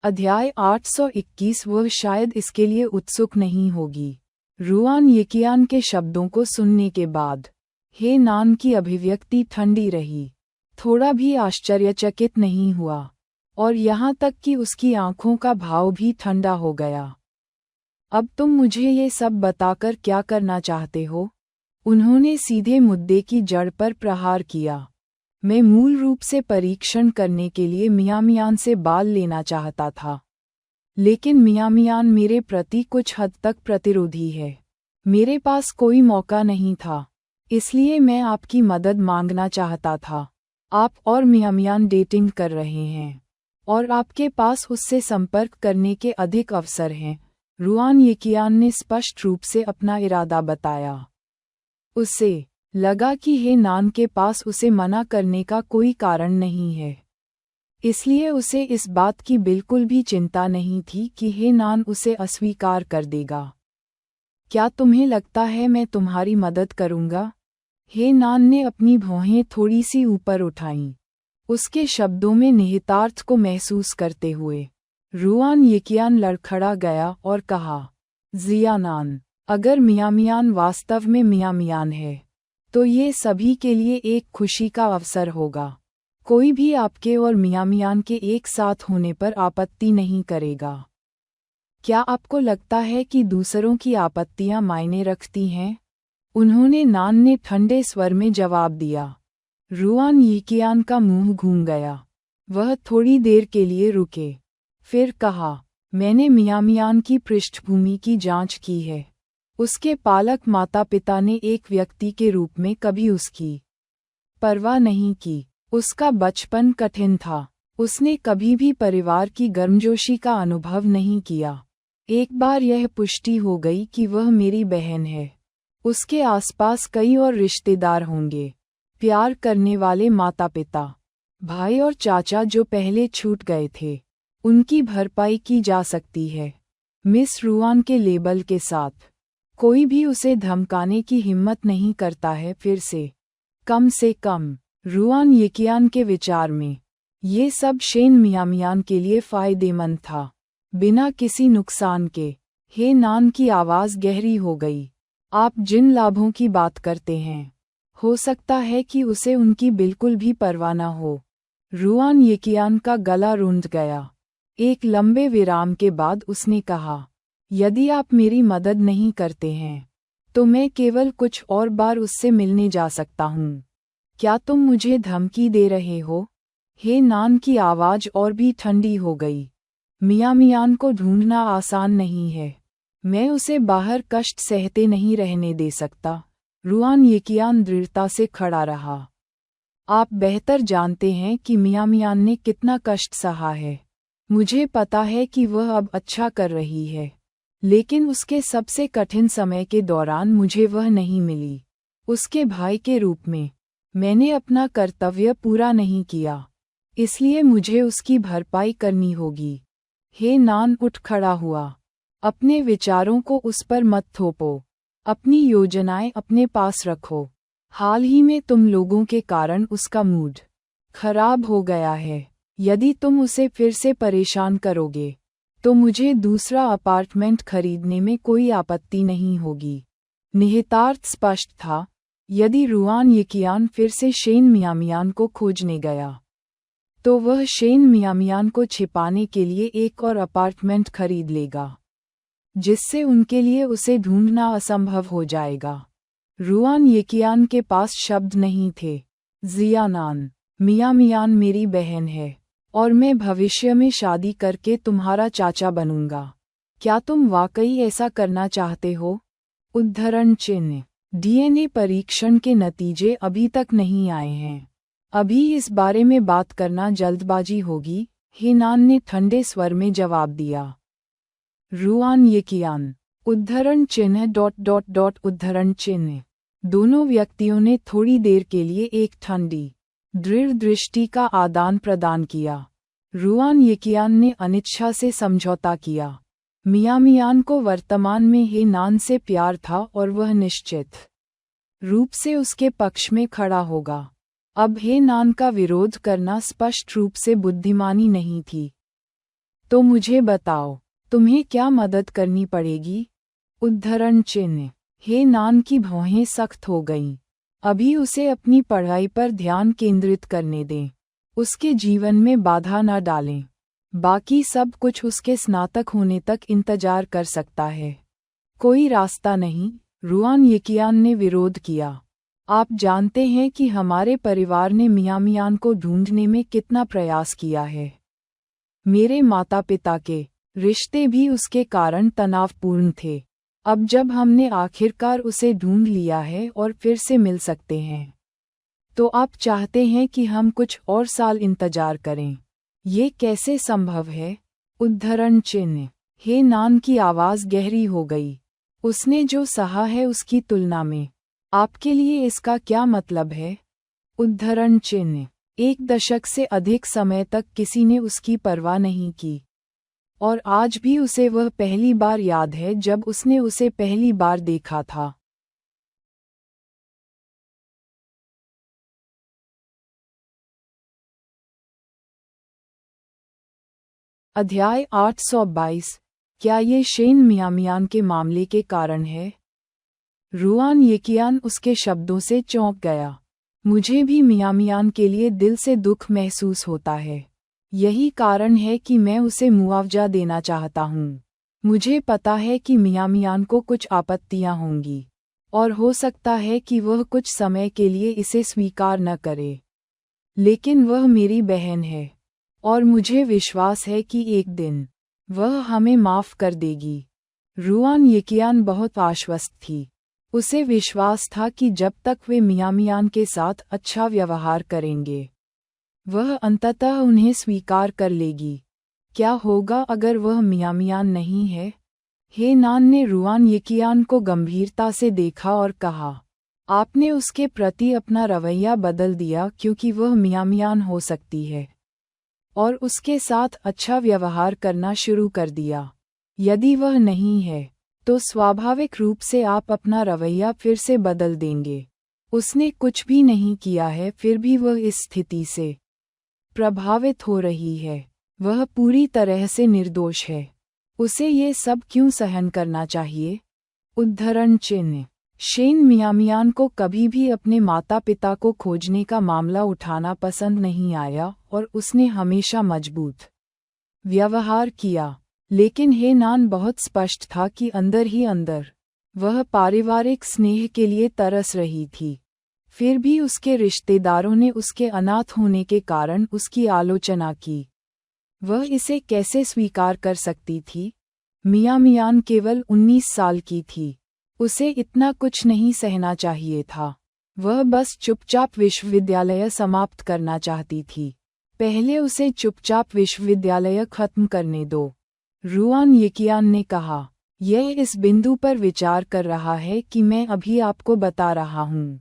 अध्याय 821। वह शायद इसके लिए उत्सुक नहीं होगी। रुआन यकियान के शब्दों को सुनने के बाद हे नान की अभिव्यक्ति ठंडी रही, थोड़ा भी आश्चर्यचकित नहीं हुआ, और यहाँ तक कि उसकी आंखों का भाव भी ठंडा हो गया। अब तुम मुझे ये सब बताकर क्या करना चाहते हो? उन्होंने सीधे मुद्दे की जड़ पर प्रहार किया। मैं मूल रूप से परीक्षण करने के लिए मियामियान से बाल लेना चाहता था, लेकिन मियामियान मेरे प्रति कुछ हद तक प्रतिरोधी है। मेरे पास कोई मौका नहीं था, इसलिए मैं आपकी मदद मांगना चाहता था। आप और मियामियान डेटिंग कर रहे हैं, और आपके पास उससे संपर्क करने के अधिक अवसर हैं। रुआन यकियान ने स्पष्ट रूप से अपना इरादा बताया। उसे लगा कि हे नान के पास उसे मना करने का कोई कारण नहीं है, इसलिए उसे इस बात की बिल्कुल भी चिंता नहीं थी कि हे नान उसे अस्वीकार कर देगा। क्या तुम्हें लगता है मैं तुम्हारी मदद करूंगा? हे नान ने अपनी भौहें थोड़ी सी ऊपर उठाईं, उसके शब्दों में निहितार्थ को महसूस करते हुए। रुआन यकियान लड़खड़ा गया और कहा, जियानान, अगर मियामियान वास्तव में मियामियान है तो ये सभी के लिए एक खुशी का अवसर होगा। कोई भी आपके और मियामियान के एक साथ होने पर आपत्ति नहीं करेगा। क्या आपको लगता है कि दूसरों की आपत्तियां मायने रखती हैं? उन्होंने नान ने ठंडे स्वर में जवाब दिया। रुआन यकियान का मुंह घूम गया। वह थोड़ी देर के लिए रुके, फिर कहा, मैंने मियामियान की पृष्ठभूमि की जांच की है। उसके पालक माता पिता ने एक व्यक्ति के रूप में कभी उसकी परवाह नहीं की। उसका बचपन कठिन था। उसने कभी भी परिवार की गर्मजोशी का अनुभव नहीं किया। एक बार यह पुष्टि हो गई कि वह मेरी बहन है। उसके आसपास कई और रिश्तेदार होंगे, प्यार करने वाले माता पिता, भाई और चाचा जो पहले छूट गए थे। उनकी भरपाई की जा सकती है मिस रुआन के लेबल के साथ। कोई भी उसे धमकाने की हिम्मत नहीं करता है। फिर से कम रुआन यकियान के विचार में ये सब शेन मियामियान के लिए फायदेमंद था, बिना किसी नुकसान के। हे नान की आवाज़ गहरी हो गई। आप जिन लाभों की बात करते हैं, हो सकता है कि उसे उनकी बिल्कुल भी परवाह न हो। रुआन यकियान का गला रुंध गया। एक लंबे विराम के बाद उसने कहा, यदि आप मेरी मदद नहीं करते हैं तो मैं केवल कुछ और बार उससे मिलने जा सकता हूँ। क्या तुम मुझे धमकी दे रहे हो? हे नान की आवाज़ और भी ठंडी हो गई। मियामियान को ढूंढना आसान नहीं है। मैं उसे बाहर कष्ट सहते नहीं रहने दे सकता। रुआन यकियान दृढ़ता से खड़ा रहा। आप बेहतर जानते हैं कि मियामियान ने कितना कष्ट सहा है। मुझे पता है कि वह अब अच्छा कर रही है, लेकिन उसके सबसे कठिन समय के दौरान मुझे वह नहीं मिली। उसके भाई के रूप में मैंने अपना कर्तव्य पूरा नहीं किया, इसलिए मुझे उसकी भरपाई करनी होगी। हे नान उठ खड़ा हुआ। अपने विचारों को उस पर मत थोपो। अपनी योजनाएं अपने पास रखो। हाल ही में तुम लोगों के कारण उसका मूड खराब हो गया है। यदि तुम उसे फिर से परेशान करोगे तो मुझे दूसरा अपार्टमेंट खरीदने में कोई आपत्ति नहीं होगी। निहितार्थ स्पष्ट था। यदि रुआन यकियान फिर से शेन मियामियान को खोजने गया तो वह शेन मियामियान को छिपाने के लिए एक और अपार्टमेंट खरीद लेगा, जिससे उनके लिए उसे ढूंढना असंभव हो जाएगा। रुआन यकियान के पास शब्द नहीं थे। जियानान, मियामियान मेरी बहन है और मैं भविष्य में शादी करके तुम्हारा चाचा बनूंगा। क्या तुम वाकई ऐसा करना चाहते हो? उद्धरण चिन्ह। डीएनए परीक्षण के नतीजे अभी तक नहीं आए हैं। अभी इस बारे में बात करना जल्दबाजी होगी, हे नान ने ठंडे स्वर में जवाब दिया। रुआन यकियान। उद्धरण चिन्ह उद्धरण चिन्ह। दोनों व्यक्तियों ने थोड़ी देर के लिए एक ठंडी, दृढ़ दृष्टि का आदान प्रदान किया। रुआन यकियान ने अनिच्छा से समझौता किया। मियामियान को वर्तमान में हे नान से प्यार था और वह निश्चित रूप से उसके पक्ष में खड़ा होगा। अब हे नान का विरोध करना स्पष्ट रूप से बुद्धिमानी नहीं थी। तो मुझे बताओ, तुम्हें क्या मदद करनी पड़ेगी? उद्धरण चिन्ह। हे नान की भौहें सख्त हो गईं। अभी उसे अपनी पढ़ाई पर ध्यान केंद्रित करने दें। उसके जीवन में बाधा न डालें। बाकी सब कुछ उसके स्नातक होने तक इंतजार कर सकता है। कोई रास्ता नहीं, रुआन येकियान ने विरोध किया। आप जानते हैं कि हमारे परिवार ने मियां को ढूंढने में कितना प्रयास किया है। मेरे माता पिता के रिश्ते भी उसके कारण तनावपूर्ण थे। अब जब हमने आखिरकार उसे ढूंढ लिया है और फिर से मिल सकते हैं, तो आप चाहते हैं कि हम कुछ और साल इंतजार करें। ये कैसे संभव है? उद्धरण चिन्ह। हे नान की आवाज़ गहरी हो गई। उसने जो सहा है उसकी तुलना में आपके लिए इसका क्या मतलब है? उद्धरण चिन्ह। 1 दशक से अधिक समय तक किसी ने उसकी परवाह नहीं की। और आज भी उसे वह पहली बार याद है जब उसने उसे पहली बार देखा था। अध्याय 822। क्या ये शेन मियामियान के मामले के कारण है? रुआन येकियान उसके शब्दों से चौंक गया। मुझे भी मियामियान के लिए दिल से दुख महसूस होता है। यही कारण है कि मैं उसे मुआवजा देना चाहता हूँ। मुझे पता है कि मियामियान को कुछ आपत्तियाँ होंगी, और हो सकता है कि वह कुछ समय के लिए इसे स्वीकार न करे। लेकिन वह मेरी बहन है, और मुझे विश्वास है कि एक दिन वह हमें माफ़ कर देगी। रुआन येकियान बहुत आश्वस्त थी। उसे विश्वास था कि जब तक वे मियामियान के साथ अच्छा व्यवहार करेंगे, वह अंततः उन्हें स्वीकार कर लेगी। क्या होगा अगर वह मियामियान नहीं है? हे नान ने रुआन येकियान को गंभीरता से देखा और कहा, आपने उसके प्रति अपना रवैया बदल दिया क्योंकि वह मियामियान हो सकती है, और उसके साथ अच्छा व्यवहार करना शुरू कर दिया। यदि वह नहीं है, तो स्वाभाविक रूप से आप अपना रवैया फिर से बदल देंगे। उसने कुछ भी नहीं किया है, फिर भी वह इस स्थिति से प्रभावित हो रही है। वह पूरी तरह से निर्दोष है। उसे ये सब क्यों सहन करना चाहिए? उद्धरण चिन्ह। शेन मियामियान को कभी भी अपने माता पिता को खोजने का मामला उठाना पसंद नहीं आया और उसने हमेशा मजबूत व्यवहार किया। लेकिन हे नान बहुत स्पष्ट था कि अंदर ही अंदर वह पारिवारिक स्नेह के लिए तरस रही थी। फिर भी उसके रिश्तेदारों ने उसके अनाथ होने के कारण उसकी आलोचना की। वह इसे कैसे स्वीकार कर सकती थी? मियामियान केवल 19 साल की थी। उसे इतना कुछ नहीं सहना चाहिए था। वह बस चुपचाप विश्वविद्यालय समाप्त करना चाहती थी। पहले उसे चुपचाप विश्वविद्यालय खत्म करने दो। रुआन येकियान ने कहा, यह इस बिंदु पर विचार कर रहा है कि मैं अभी आपको बता रहा हूँ।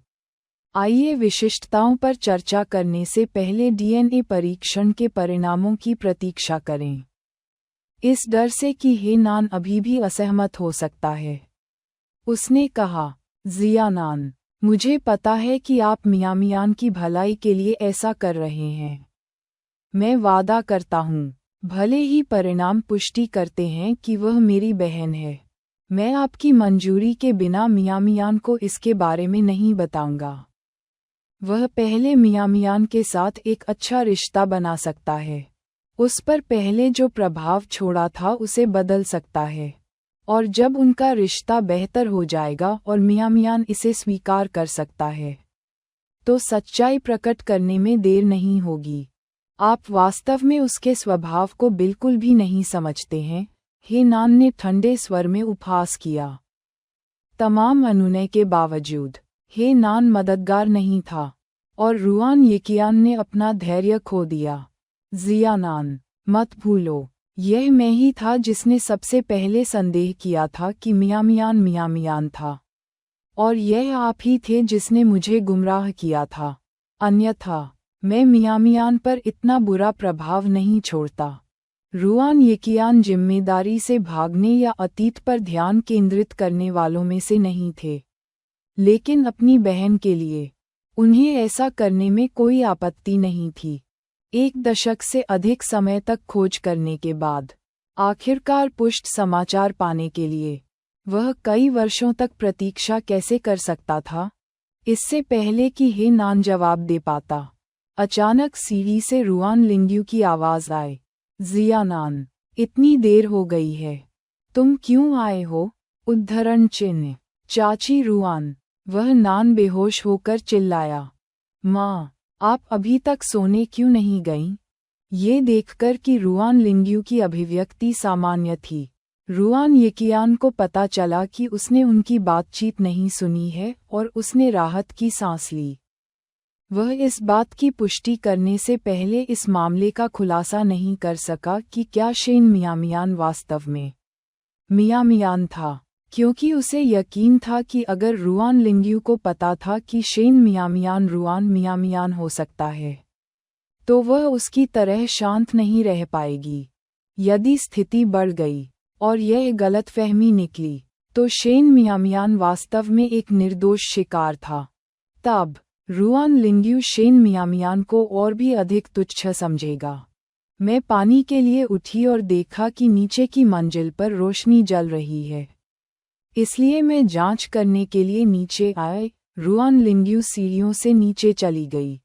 आइए विशिष्टताओं पर चर्चा करने से पहले डीएनए परीक्षण के परिणामों की प्रतीक्षा करें। इस डर से कि हे नान अभी भी असहमत हो सकता है। उसने कहा, जियानान, मुझे पता है कि आप मियामियान की भलाई के लिए ऐसा कर रहे हैं। मैं वादा करता हूँ, भले ही परिणाम पुष्टि करते हैं कि वह मेरी बहन है, मैं आपकी मंजूरी के बिना मियामियान को इसके बारे में नहीं बताऊंगा। वह पहले मियामियान के साथ एक अच्छा रिश्ता बना सकता है। उस पर पहले जो प्रभाव छोड़ा था उसे बदल सकता है, और जब उनका रिश्ता बेहतर हो जाएगा और मियामियान इसे स्वीकार कर सकता है, तो सच्चाई प्रकट करने में देर नहीं होगी। आप वास्तव में उसके स्वभाव को बिल्कुल भी नहीं समझते हैं, हे नान ने ठंडे स्वर में उपहास किया। तमाम अनुनय के बावजूद हे नान मददगार नहीं था, और रुआन येकियान ने अपना धैर्य खो दिया। जियानान, मत भूलो, यह मैं ही था जिसने सबसे पहले संदेह किया था कि मियामियान मियामियान था, और यह आप ही थे जिसने मुझे गुमराह किया था। अन्यथा मैं मियामियान पर इतना बुरा प्रभाव नहीं छोड़ता। रुआन येकियान जिम्मेदारी से भागने या अतीत पर ध्यान केंद्रित करने वालों में से नहीं थे, लेकिन अपनी बहन के लिए उन्हें ऐसा करने में कोई आपत्ति नहीं थी। 1 दशक से अधिक समय तक खोज करने के बाद आखिरकार पुष्ट समाचार पाने के लिए वह कई वर्षों तक प्रतीक्षा कैसे कर सकता था? इससे पहले कि हे नान जवाब दे पाता, अचानक सीढ़ी से रुआन लिंग्यू की आवाज आए। जिया नान, इतनी देर हो गई है, तुम क्यों आए हो? उद्धरण चिन्ह। चाची रुआन। वह नान बेहोश होकर चिल्लाया, माँ, आप अभी तक सोने क्यों नहीं गईं? ये देखकर कि रुआन लिंग्यू की अभिव्यक्ति सामान्य थी, रुआन येकियान को पता चला कि उसने उनकी बातचीत नहीं सुनी है और उसने राहत की सांस ली। वह इस बात की पुष्टि करने से पहले इस मामले का खुलासा नहीं कर सका कि क्या शेन मियामियान वास्तव में मियामियान था, क्योंकि उसे यकीन था कि अगर रुआन लिंग्यू को पता था कि शेन मियामियान रुआन मियामियान हो सकता है, तो वह उसकी तरह शांत नहीं रह पाएगी। यदि स्थिति बढ़ गई और यह गलतफहमी निकली, तो शेन मियामियान वास्तव में एक निर्दोष शिकार था। तब रुआन लिंग्यू शेन मियामियान को और भी अधिक तुच्छ समझेगा। मैं पानी के लिए उठी और देखा कि नीचे की मंजिल पर रोशनी जल रही है, इसलिए मैं जांच करने के लिए नीचे आए। रुआन लिंग्यू सीढ़ियों से नीचे चली गई।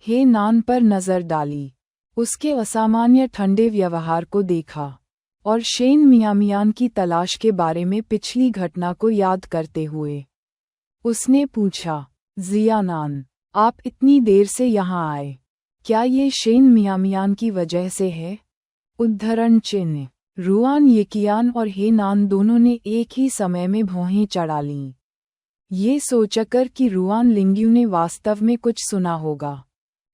हे नान पर नजर डाली, उसके असामान्य ठंडे व्यवहार को देखा और शेन मियामियान की तलाश के बारे में पिछली घटना को याद करते हुए उसने पूछा, जिया नान, आप इतनी देर से यहाँ आए, क्या ये शेन मियामियान की वजह से है? उद्धरण चिन्ह। रुआन येकियान और हे नान दोनों ने एक ही समय में भौहें चढ़ा लीं, ये सोचकर कि रुआन लिंग्यू ने वास्तव में कुछ सुना होगा।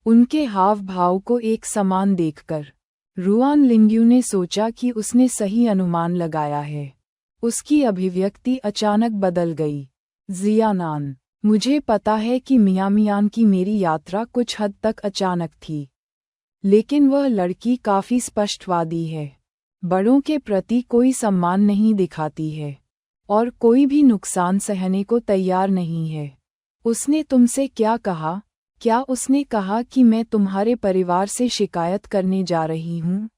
उनके हाव भाव को एक समान देखकर रुआन लिंग्यू ने सोचा कि उसने सही अनुमान लगाया है। उसकी अभिव्यक्ति अचानक बदल गई। जिया नान, मुझे पता है कि मियामियान की मेरी यात्रा कुछ हद तक अचानक थी, लेकिन वह लड़की काफी स्पष्टवादी है, बड़ों के प्रति कोई सम्मान नहीं दिखाती है और कोई भी नुकसान सहने को तैयार नहीं है। उसने तुमसे क्या कहा? क्या उसने कहा कि मैं तुम्हारे परिवार से शिकायत करने जा रही हूँ?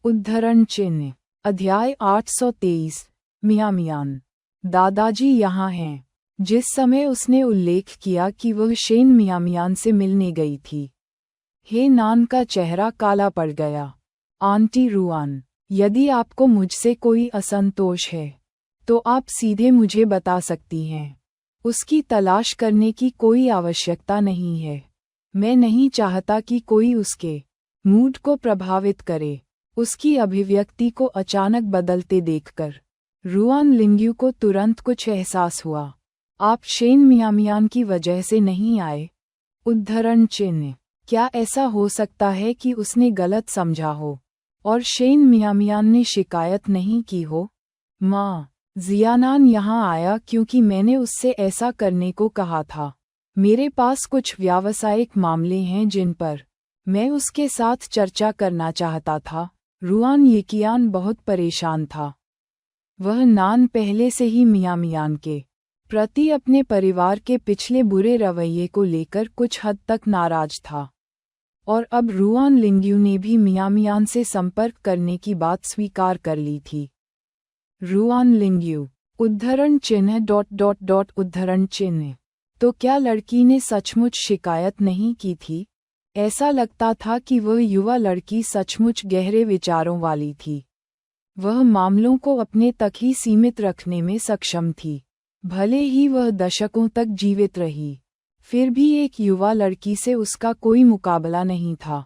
उद्धरण चिन्ह। अध्याय 823। मियामियान। दादाजी यहाँ हैं। जिस समय उसने उल्लेख किया कि वह शेन मियामियान से मिलने गई थी, हे नान का चेहरा काला पड़ गया। आंटी रुआन, यदि आपको मुझसे कोई असंतोष है, तो आप सीधे मुझे बता सकती हैं। उसकी तलाश करने की कोई आवश्यकता नहीं है। मैं नहीं चाहता कि कोई उसके मूड को प्रभावित करे। उसकी अभिव्यक्ति को अचानक बदलते देखकर रुआन लिंग्यू को तुरंत कुछ एहसास हुआ। आप शेन मियामियान की वजह से नहीं आए? उद्धरण चिन्ह। क्या ऐसा हो सकता है कि उसने गलत समझा हो और शेन मियामियान ने शिकायत नहीं की हो? माँ, जियानान यहाँ आया क्योंकि मैंने उससे ऐसा करने को कहा था। मेरे पास कुछ व्यावसायिक मामले हैं जिन पर मैं उसके साथ चर्चा करना चाहता था। रुआन येकियान बहुत परेशान था। वह नान पहले से ही मियामियान के प्रति अपने परिवार के पिछले बुरे रवैये को लेकर कुछ हद तक नाराज था, और अब रुआन लिंग्यू ने भी मियामियान से संपर्क करने की बात स्वीकार कर ली थी। रुआन लिंग्यू। उद्धरण चिन्ह उद्धरण चिन्ह। तो क्या लड़की ने सचमुच शिकायत नहीं की थी? ऐसा लगता था कि वह युवा लड़की सचमुच गहरे विचारों वाली थी। वह मामलों को अपने तक ही सीमित रखने में सक्षम थी। भले ही वह दशकों तक जीवित रही, फिर भी एक युवा लड़की से उसका कोई मुकाबला नहीं था।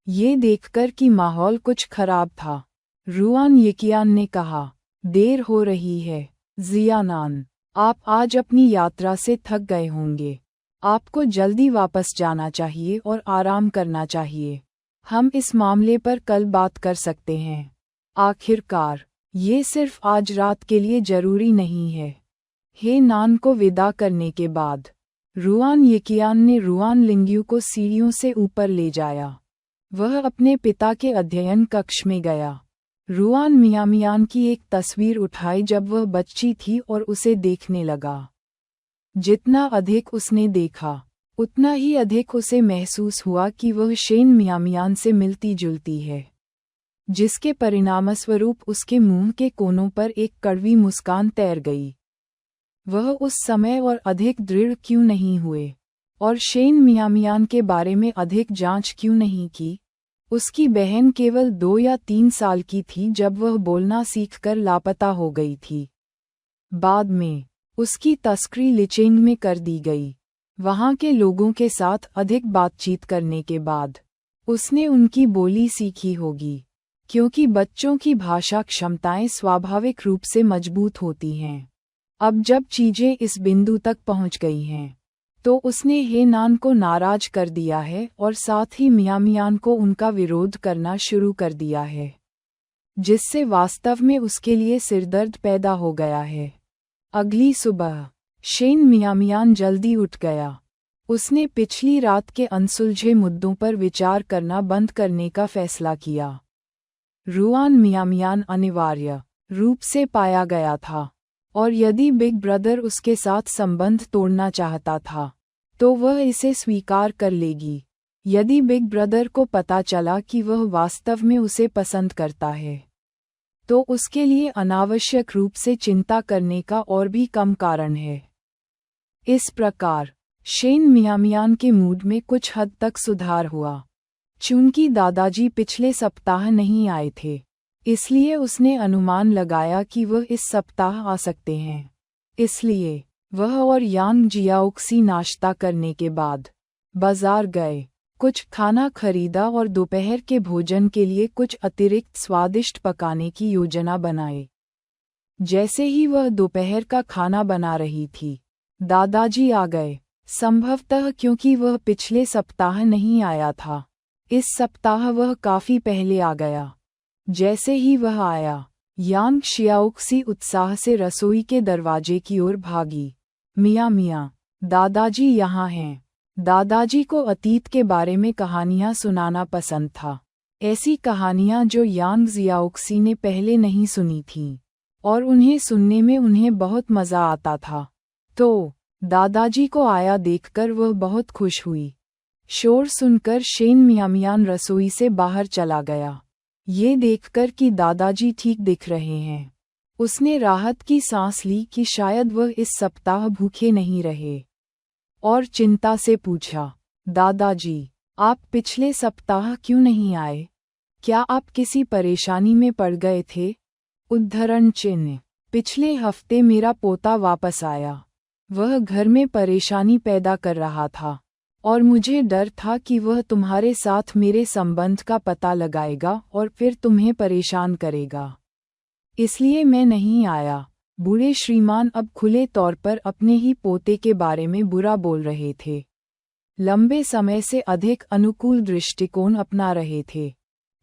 ये देखकर कि माहौल कुछ खराब था, रुआन येकियान ने कहा, देर हो रही है जियानान, आप आज अपनी यात्रा से थक गए होंगे। आपको जल्दी वापस जाना चाहिए और आराम करना चाहिए। हम इस मामले पर कल बात कर सकते हैं। आखिरकार, ये सिर्फ आज रात के लिए जरूरी नहीं है। हे नान को विदा करने के बाद रुआन येकियान ने रुआन लिंग्यू को सीढ़ियों से ऊपर ले जाया। वह अपने पिता के अध्ययन कक्ष में गया। रुआन मियामियान की एक तस्वीर उठाई जब वह बच्ची थी और उसे देखने लगा। जितना अधिक उसने देखा, उतना ही अधिक उसे महसूस हुआ कि वह शेन मियामियान से मिलती जुलती है, जिसके परिणामस्वरूप उसके मुंह के कोनों पर एक कड़वी मुस्कान तैर गई। वह उस समय और अधिक दृढ़ क्यों नहीं हुए, और शेन मियामियान के बारे में अधिक जांच क्यों नहीं की? उसकी बहन केवल 2 या 3 साल की थी जब वह बोलना सीखकर लापता हो गई थी। बाद में उसकी तस्करी लिचेंग में कर दी गई। वहाँ के लोगों के साथ अधिक बातचीत करने के बाद उसने उनकी बोली सीखी होगी, क्योंकि बच्चों की भाषा क्षमताएं स्वाभाविक रूप से मजबूत होती हैं। अब जब चीजें इस बिंदु तक पहुंच गई हैं, तो उसने हेनान को नाराज कर दिया है और साथ ही मियामियान को उनका विरोध करना शुरू कर दिया है, जिससे वास्तव में उसके लिए सिरदर्द पैदा हो गया है। अगली सुबह शेन मियामियान जल्दी उठ गया। उसने पिछली रात के अनसुलझे मुद्दों पर विचार करना बंद करने का फैसला किया। रुआन मियामियान अनिवार्य रूप से पाया गया था, और यदि बिग ब्रदर उसके साथ संबंध तोड़ना चाहता था, तो वह इसे स्वीकार कर लेगी। यदि बिग ब्रदर को पता चला कि वह वास्तव में उसे पसंद करता है, तो उसके लिए अनावश्यक रूप से चिंता करने का और भी कम कारण है। इस प्रकार शेन मियामियान के मूड में कुछ हद तक सुधार हुआ। चूंकि दादाजी पिछले सप्ताह नहीं आए थे, इसलिए उसने अनुमान लगाया कि वह इस सप्ताह आ सकते हैं। इसलिए वह और यांग जियाओक्सी नाश्ता करने के बाद बाजार गए, कुछ खाना खरीदा और दोपहर के भोजन के लिए कुछ अतिरिक्त स्वादिष्ट पकाने की योजना बनाई। जैसे ही वह दोपहर का खाना बना रही थी, दादाजी आ गए, संभवतः क्योंकि वह पिछले सप्ताह नहीं आया था। इस सप्ताह वह काफी पहले आ गया। जैसे ही वह आया, यांग शियाओक्सी उत्साह से रसोई के दरवाजे की ओर भागी। मियाँ मियाँ, दादाजी यहाँ हैं। दादाजी को अतीत के बारे में कहानियाँ सुनाना पसंद था, ऐसी कहानियाँ जो यांग जियाओक्सी ने पहले नहीं सुनी थीं, और उन्हें सुनने में उन्हें बहुत मज़ा आता था। तो दादाजी को आया देखकर वह बहुत खुश हुई। शोर सुनकर शेन मियामियान रसोई से बाहर चला गया। ये देखकर कि दादाजी ठीक दिख रहे हैं, उसने राहत की सांस ली कि शायद वह इस सप्ताह भूखे नहीं रहे, और चिंता से पूछा, दादाजी, आप पिछले सप्ताह क्यों नहीं आए? क्या आप किसी परेशानी में पड़ गए थे? उद्धरण चिन्ह। पिछले हफ्ते मेरा पोता वापस आया। वह घर में परेशानी पैदा कर रहा था, और मुझे डर था कि वह तुम्हारे साथ मेरे संबंध का पता लगाएगा और फिर तुम्हें परेशान करेगा। इसलिए मैं नहीं आया। बूढ़े श्रीमान अब खुले तौर पर अपने ही पोते के बारे में बुरा बोल रहे थे। लंबे समय से अधिक अनुकूल दृष्टिकोण अपना रहे थे।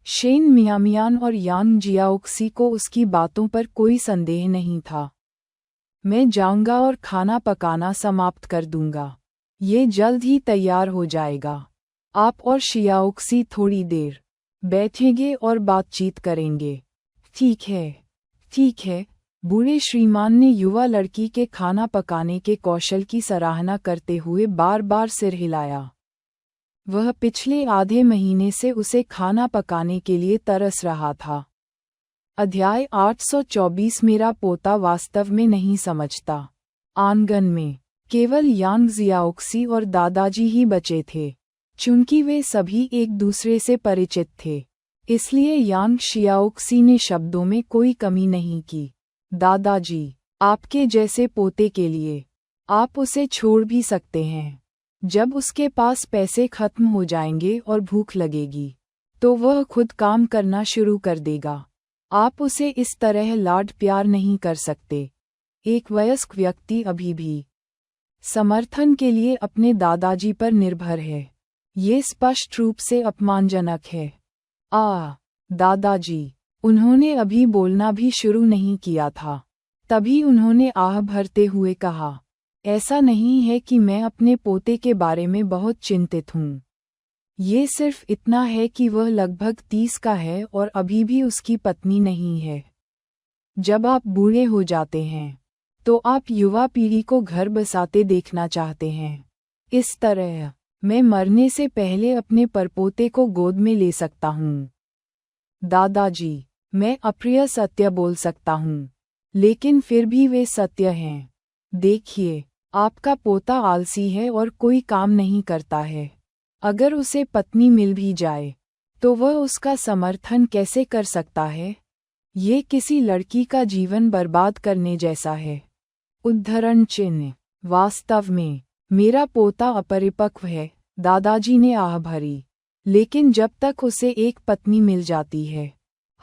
शेन मियामियान और यांग जियाओक्सी को उसकी बातों पर कोई संदेह नहीं था। मैं जाऊंगा और खाना पकाना समाप्त कर दूंगा। ये जल्द ही तैयार हो जाएगा। आप और शियाओक्सी थोड़ी देर बैठेंगे और बातचीत करेंगे। ठीक है, ठीक है। बूढ़े श्रीमान ने युवा लड़की के खाना पकाने के कौशल की सराहना करते हुए बार बार सिर हिलाया। वह पिछले आधे महीने से उसे खाना पकाने के लिए तरस रहा था। अध्याय 824। मेरा पोता वास्तव में नहीं समझता। आंगन में केवल यांग जियाओक्सी और दादाजी ही बचे थे। चूंकि वे सभी एक दूसरे से परिचित थे, इसलिए यांग शियाओक्सी ने शब्दों में कोई कमी नहीं की। दादाजी, आपके जैसे पोते के लिए आप उसे छोड़ भी सकते हैं। जब उसके पास पैसे खत्म हो जाएंगे और भूख लगेगी, तो वह खुद काम करना शुरू कर देगा। आप उसे इस तरह लाड प्यार नहीं कर सकते। एक वयस्क व्यक्ति अभी भी समर्थन के लिए अपने दादाजी पर निर्भर है। ये स्पष्ट रूप से अपमानजनक है। दादाजी, उन्होंने अभी बोलना भी शुरू नहीं किया था, तभी उन्होंने आह भरते हुए कहा, ऐसा नहीं है कि मैं अपने पोते के बारे में बहुत चिंतित हूँ। ये सिर्फ इतना है कि वह लगभग 30 का है और अभी भी उसकी पत्नी नहीं है। जब आप बूढ़े हो जाते हैं, तो आप युवा पीढ़ी को घर बसाते देखना चाहते हैं। इस तरह मैं मरने से पहले अपने परपोते को गोद में ले सकता हूँ। दादाजी, मैं अप्रिय सत्य बोल सकता हूँ, लेकिन फिर भी वे सत्य हैं। देखिए, आपका पोता आलसी है और कोई काम नहीं करता है। अगर उसे पत्नी मिल भी जाए, तो वह उसका समर्थन कैसे कर सकता है? ये किसी लड़की का जीवन बर्बाद करने जैसा है। उद्धरण चिन्ह। वास्तव में मेरा पोता अपरिपक्व है, दादाजी ने आह भरी। लेकिन जब तक उसे एक पत्नी मिल जाती है,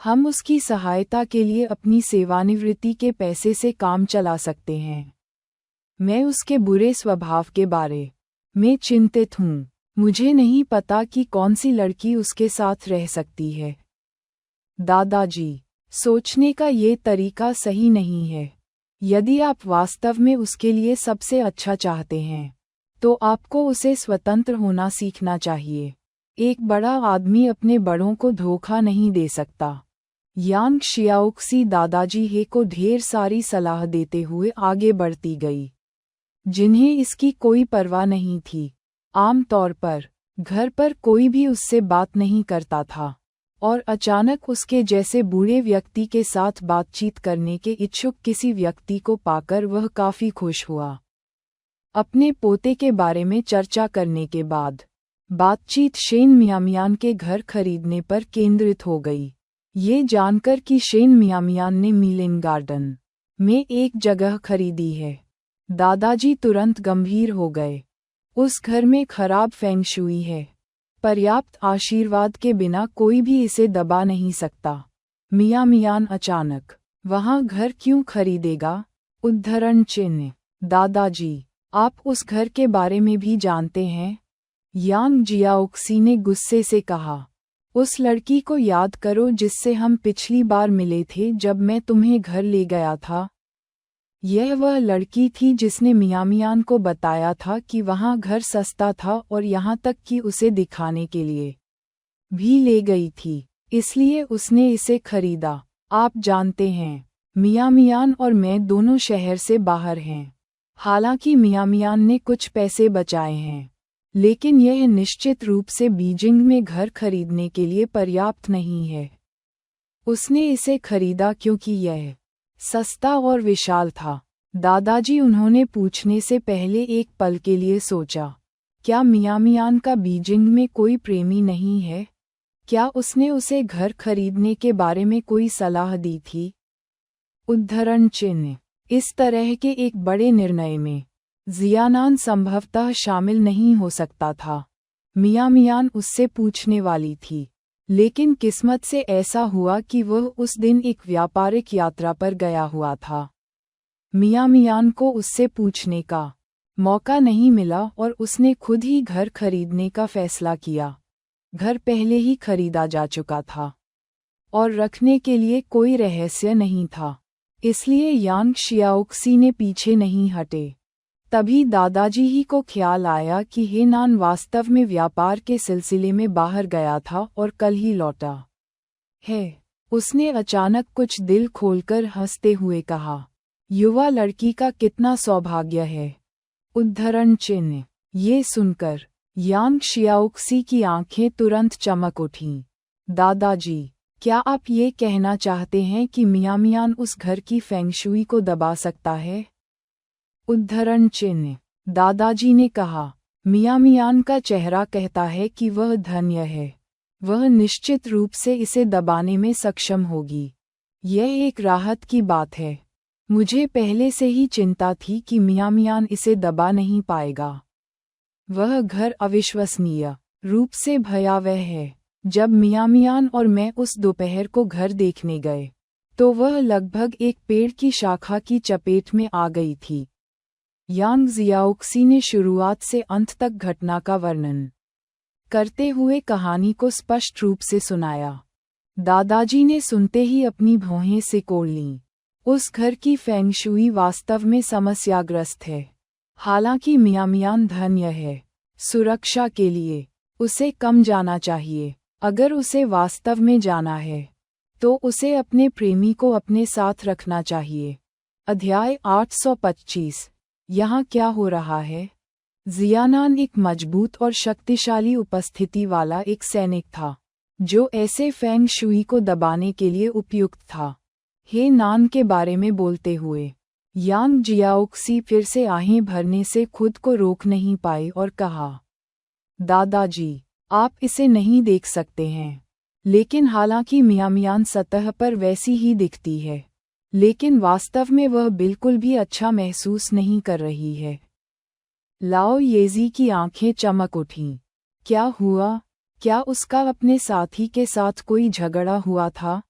हम उसकी सहायता के लिए अपनी सेवानिवृत्ति के पैसे से काम चला सकते हैं। मैं उसके बुरे स्वभाव के बारे में चिंतित हूँ। मुझे नहीं पता कि कौन सी लड़की उसके साथ रह सकती है। दादाजी, सोचने का ये तरीका सही नहीं है। यदि आप वास्तव में उसके लिए सबसे अच्छा चाहते हैं, तो आपको उसे स्वतंत्र होना सीखना चाहिए। एक बड़ा आदमी अपने बड़ों को धोखा नहीं दे सकता। यांग शियाओक्सी दादाजी हे को ढेर सारी सलाह देते हुए आगे बढ़ती गई, जिन्हें इसकी कोई परवाह नहीं थी। आम तौर पर घर पर कोई भी उससे बात नहीं करता था, और अचानक उसके जैसे बूढ़े व्यक्ति के साथ बातचीत करने के इच्छुक किसी व्यक्ति को पाकर वह काफी खुश हुआ। अपने पोते के बारे में चर्चा करने के बाद बातचीत शेन मियामियान के घर खरीदने पर केंद्रित हो गई। ये जानकर कि शेन मियामियान ने मीलिन गार्डन में एक जगह खरीदी है, दादाजी तुरंत गंभीर हो गए। उस घर में खराब फेंग शुई है। पर्याप्त आशीर्वाद के बिना कोई भी इसे दबा नहीं सकता। मियामियान अचानक वहां घर क्यों खरीदेगा? उद्धरण चिन्ह। दादाजी, आप उस घर के बारे में भी जानते हैं? यांग जियाओक्सी ने गुस्से से कहा। उस लड़की को याद करो जिससे हम पिछली बार मिले थे जब मैं तुम्हें घर ले गया था। यह वह लड़की थी जिसने मियामियान को बताया था कि वहां घर सस्ता था और यहाँ तक कि उसे दिखाने के लिए भी ले गई थी, इसलिए उसने इसे खरीदा। आप जानते हैं, मियामियान और मैं दोनों शहर से बाहर हैं। हालांकि मियामियान ने कुछ पैसे बचाए हैं, लेकिन यह निश्चित रूप से बीजिंग में घर खरीदने के लिए पर्याप्त नहीं है। उसने इसे खरीदा क्योंकि यह सस्ता और विशाल था। दादाजी, उन्होंने पूछने से पहले एक पल के लिए सोचा, क्या मियामियान का बीजिंग में कोई प्रेमी नहीं है? क्या उसने उसे घर खरीदने के बारे में कोई सलाह दी थी? उद्धरण चिन्ह। इस तरह के एक बड़े निर्णय में जियानान संभवतः शामिल नहीं हो सकता था। मियामियान उससे पूछने वाली थी, लेकिन किस्मत से ऐसा हुआ कि वह उस दिन एक व्यापारिक यात्रा पर गया हुआ था। मियामियान को उससे पूछने का मौका नहीं मिला और उसने खुद ही घर खरीदने का फैसला किया। घर पहले ही खरीदा जा चुका था और रखने के लिए कोई रहस्य नहीं था, इसलिए यांग शियाओक्सी ने पीछे नहीं हटे। तभी दादाजी ही को ख्याल आया कि हेनान वास्तव में व्यापार के सिलसिले में बाहर गया था और कल ही लौटा है। उसने अचानक कुछ दिल खोलकर हंसते हुए कहा, युवा लड़की का कितना सौभाग्य है। उद्धरण चिन्ह। ये सुनकर यांग शियाओक्सी की आंखें तुरंत चमक उठीं। दादाजी, क्या आप ये कहना चाहते हैं कि मियामियान उस घर की फेंगशुई को दबा सकता है? उद्धरण चिन्ह। दादाजी ने कहा, मियामियान का चेहरा कहता है कि वह धन्य है। वह निश्चित रूप से इसे दबाने में सक्षम होगी। यह एक राहत की बात है। मुझे पहले से ही चिंता थी कि मियामियान इसे दबा नहीं पाएगा। वह घर अविश्वसनीय रूप से भयावह है। जब मियामियान और मैं उस दोपहर को घर देखने गए, तो वह लगभग एक पेड़ की शाखा की चपेट में आ गई थी। यांग जियाओक्सी ने शुरुआत से अंत तक घटना का वर्णन करते हुए कहानी को स्पष्ट रूप से सुनाया। दादाजी ने सुनते ही अपनी भौहें सिकोड़ लीं। उस घर की फेंगशुई वास्तव में समस्याग्रस्त है। हालांकि मियामियान धन्य है। सुरक्षा के लिए उसे कम जाना चाहिए। अगर उसे वास्तव में जाना है, तो उसे अपने प्रेमी को अपने साथ रखना चाहिए। अध्याय 825। यहाँ क्या हो रहा है? जियानान एक मजबूत और शक्तिशाली उपस्थिति वाला एक सैनिक था, जो ऐसे फेंग शुई को दबाने के लिए उपयुक्त था। हे नान के बारे में बोलते हुए यांग जियाओक्सी फिर से आहें भरने से खुद को रोक नहीं पाई और कहा, दादाजी, आप इसे नहीं देख सकते हैं। लेकिन हालांकि मियामियान सतह पर वैसी ही दिखती है, लेकिन वास्तव में वह बिल्कुल भी अच्छा महसूस नहीं कर रही है। लाओ येजी की आंखें चमक उठीं। क्या हुआ? क्या उसका अपने साथी के साथ कोई झगड़ा हुआ था?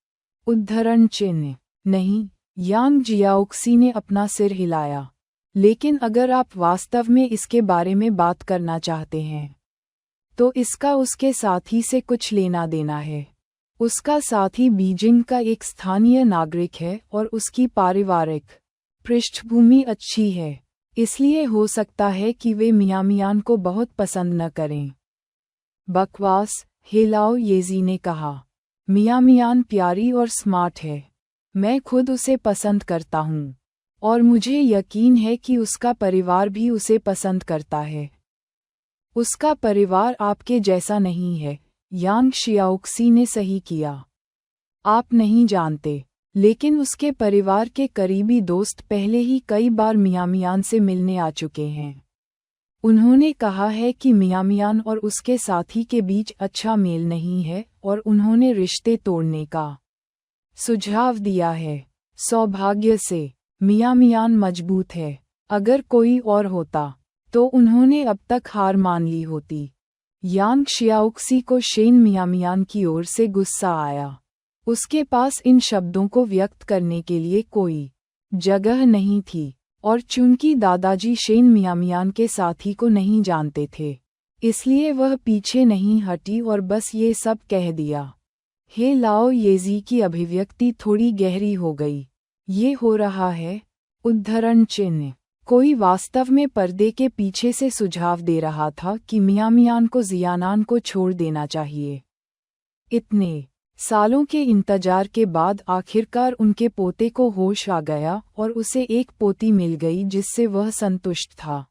उद्धरण चिन्ह। नहीं, यांग जियाओक्सी ने अपना सिर हिलाया। लेकिन अगर आप वास्तव में इसके बारे में बात करना चाहते हैं, तो इसका उसके साथी से कुछ लेना देना है। उसका साथी बीजिंग का एक स्थानीय नागरिक है और उसकी पारिवारिक पृष्ठभूमि अच्छी है, इसलिए हो सकता है कि वे मियामियान को बहुत पसंद न करें। बकवास, हेलाओ येजी ने कहा। मियामियान प्यारी और स्मार्ट है। मैं खुद उसे पसंद करता हूँ, और मुझे यकीन है कि उसका परिवार भी उसे पसंद करता है। उसका परिवार आपके जैसा नहीं है, यांग शियाओक्सी ने सही किया। आप नहीं जानते, लेकिन उसके परिवार के करीबी दोस्त पहले ही कई बार मियामियान से मिलने आ चुके हैं। उन्होंने कहा है कि मियामियान और उसके साथी के बीच अच्छा मेल नहीं है और उन्होंने रिश्ते तोड़ने का सुझाव दिया है। सौभाग्य से मियामियान मजबूत है। अगर कोई और होता तो उन्होंने अब तक हार मान ली होती। यांग शियाओक्सी को शेन मियामियान की ओर से गुस्सा आया। उसके पास इन शब्दों को व्यक्त करने के लिए कोई जगह नहीं थी, और चूंकि दादाजी शेन मियामियान के साथी को नहीं जानते थे, इसलिए वह पीछे नहीं हटी और बस ये सब कह दिया। हे लाओ येजी की अभिव्यक्ति थोड़ी गहरी हो गई। ये हो रहा है? उद्धरण चिन्ह। कोई वास्तव में पर्दे के पीछे से सुझाव दे रहा था कि मियामियान को जियानान को छोड़ देना चाहिए। इतने सालों के इंतजार के बाद आखिरकार उनके पोते को होश आ गया और उसे एक पोती मिल गई जिससे वह संतुष्ट था।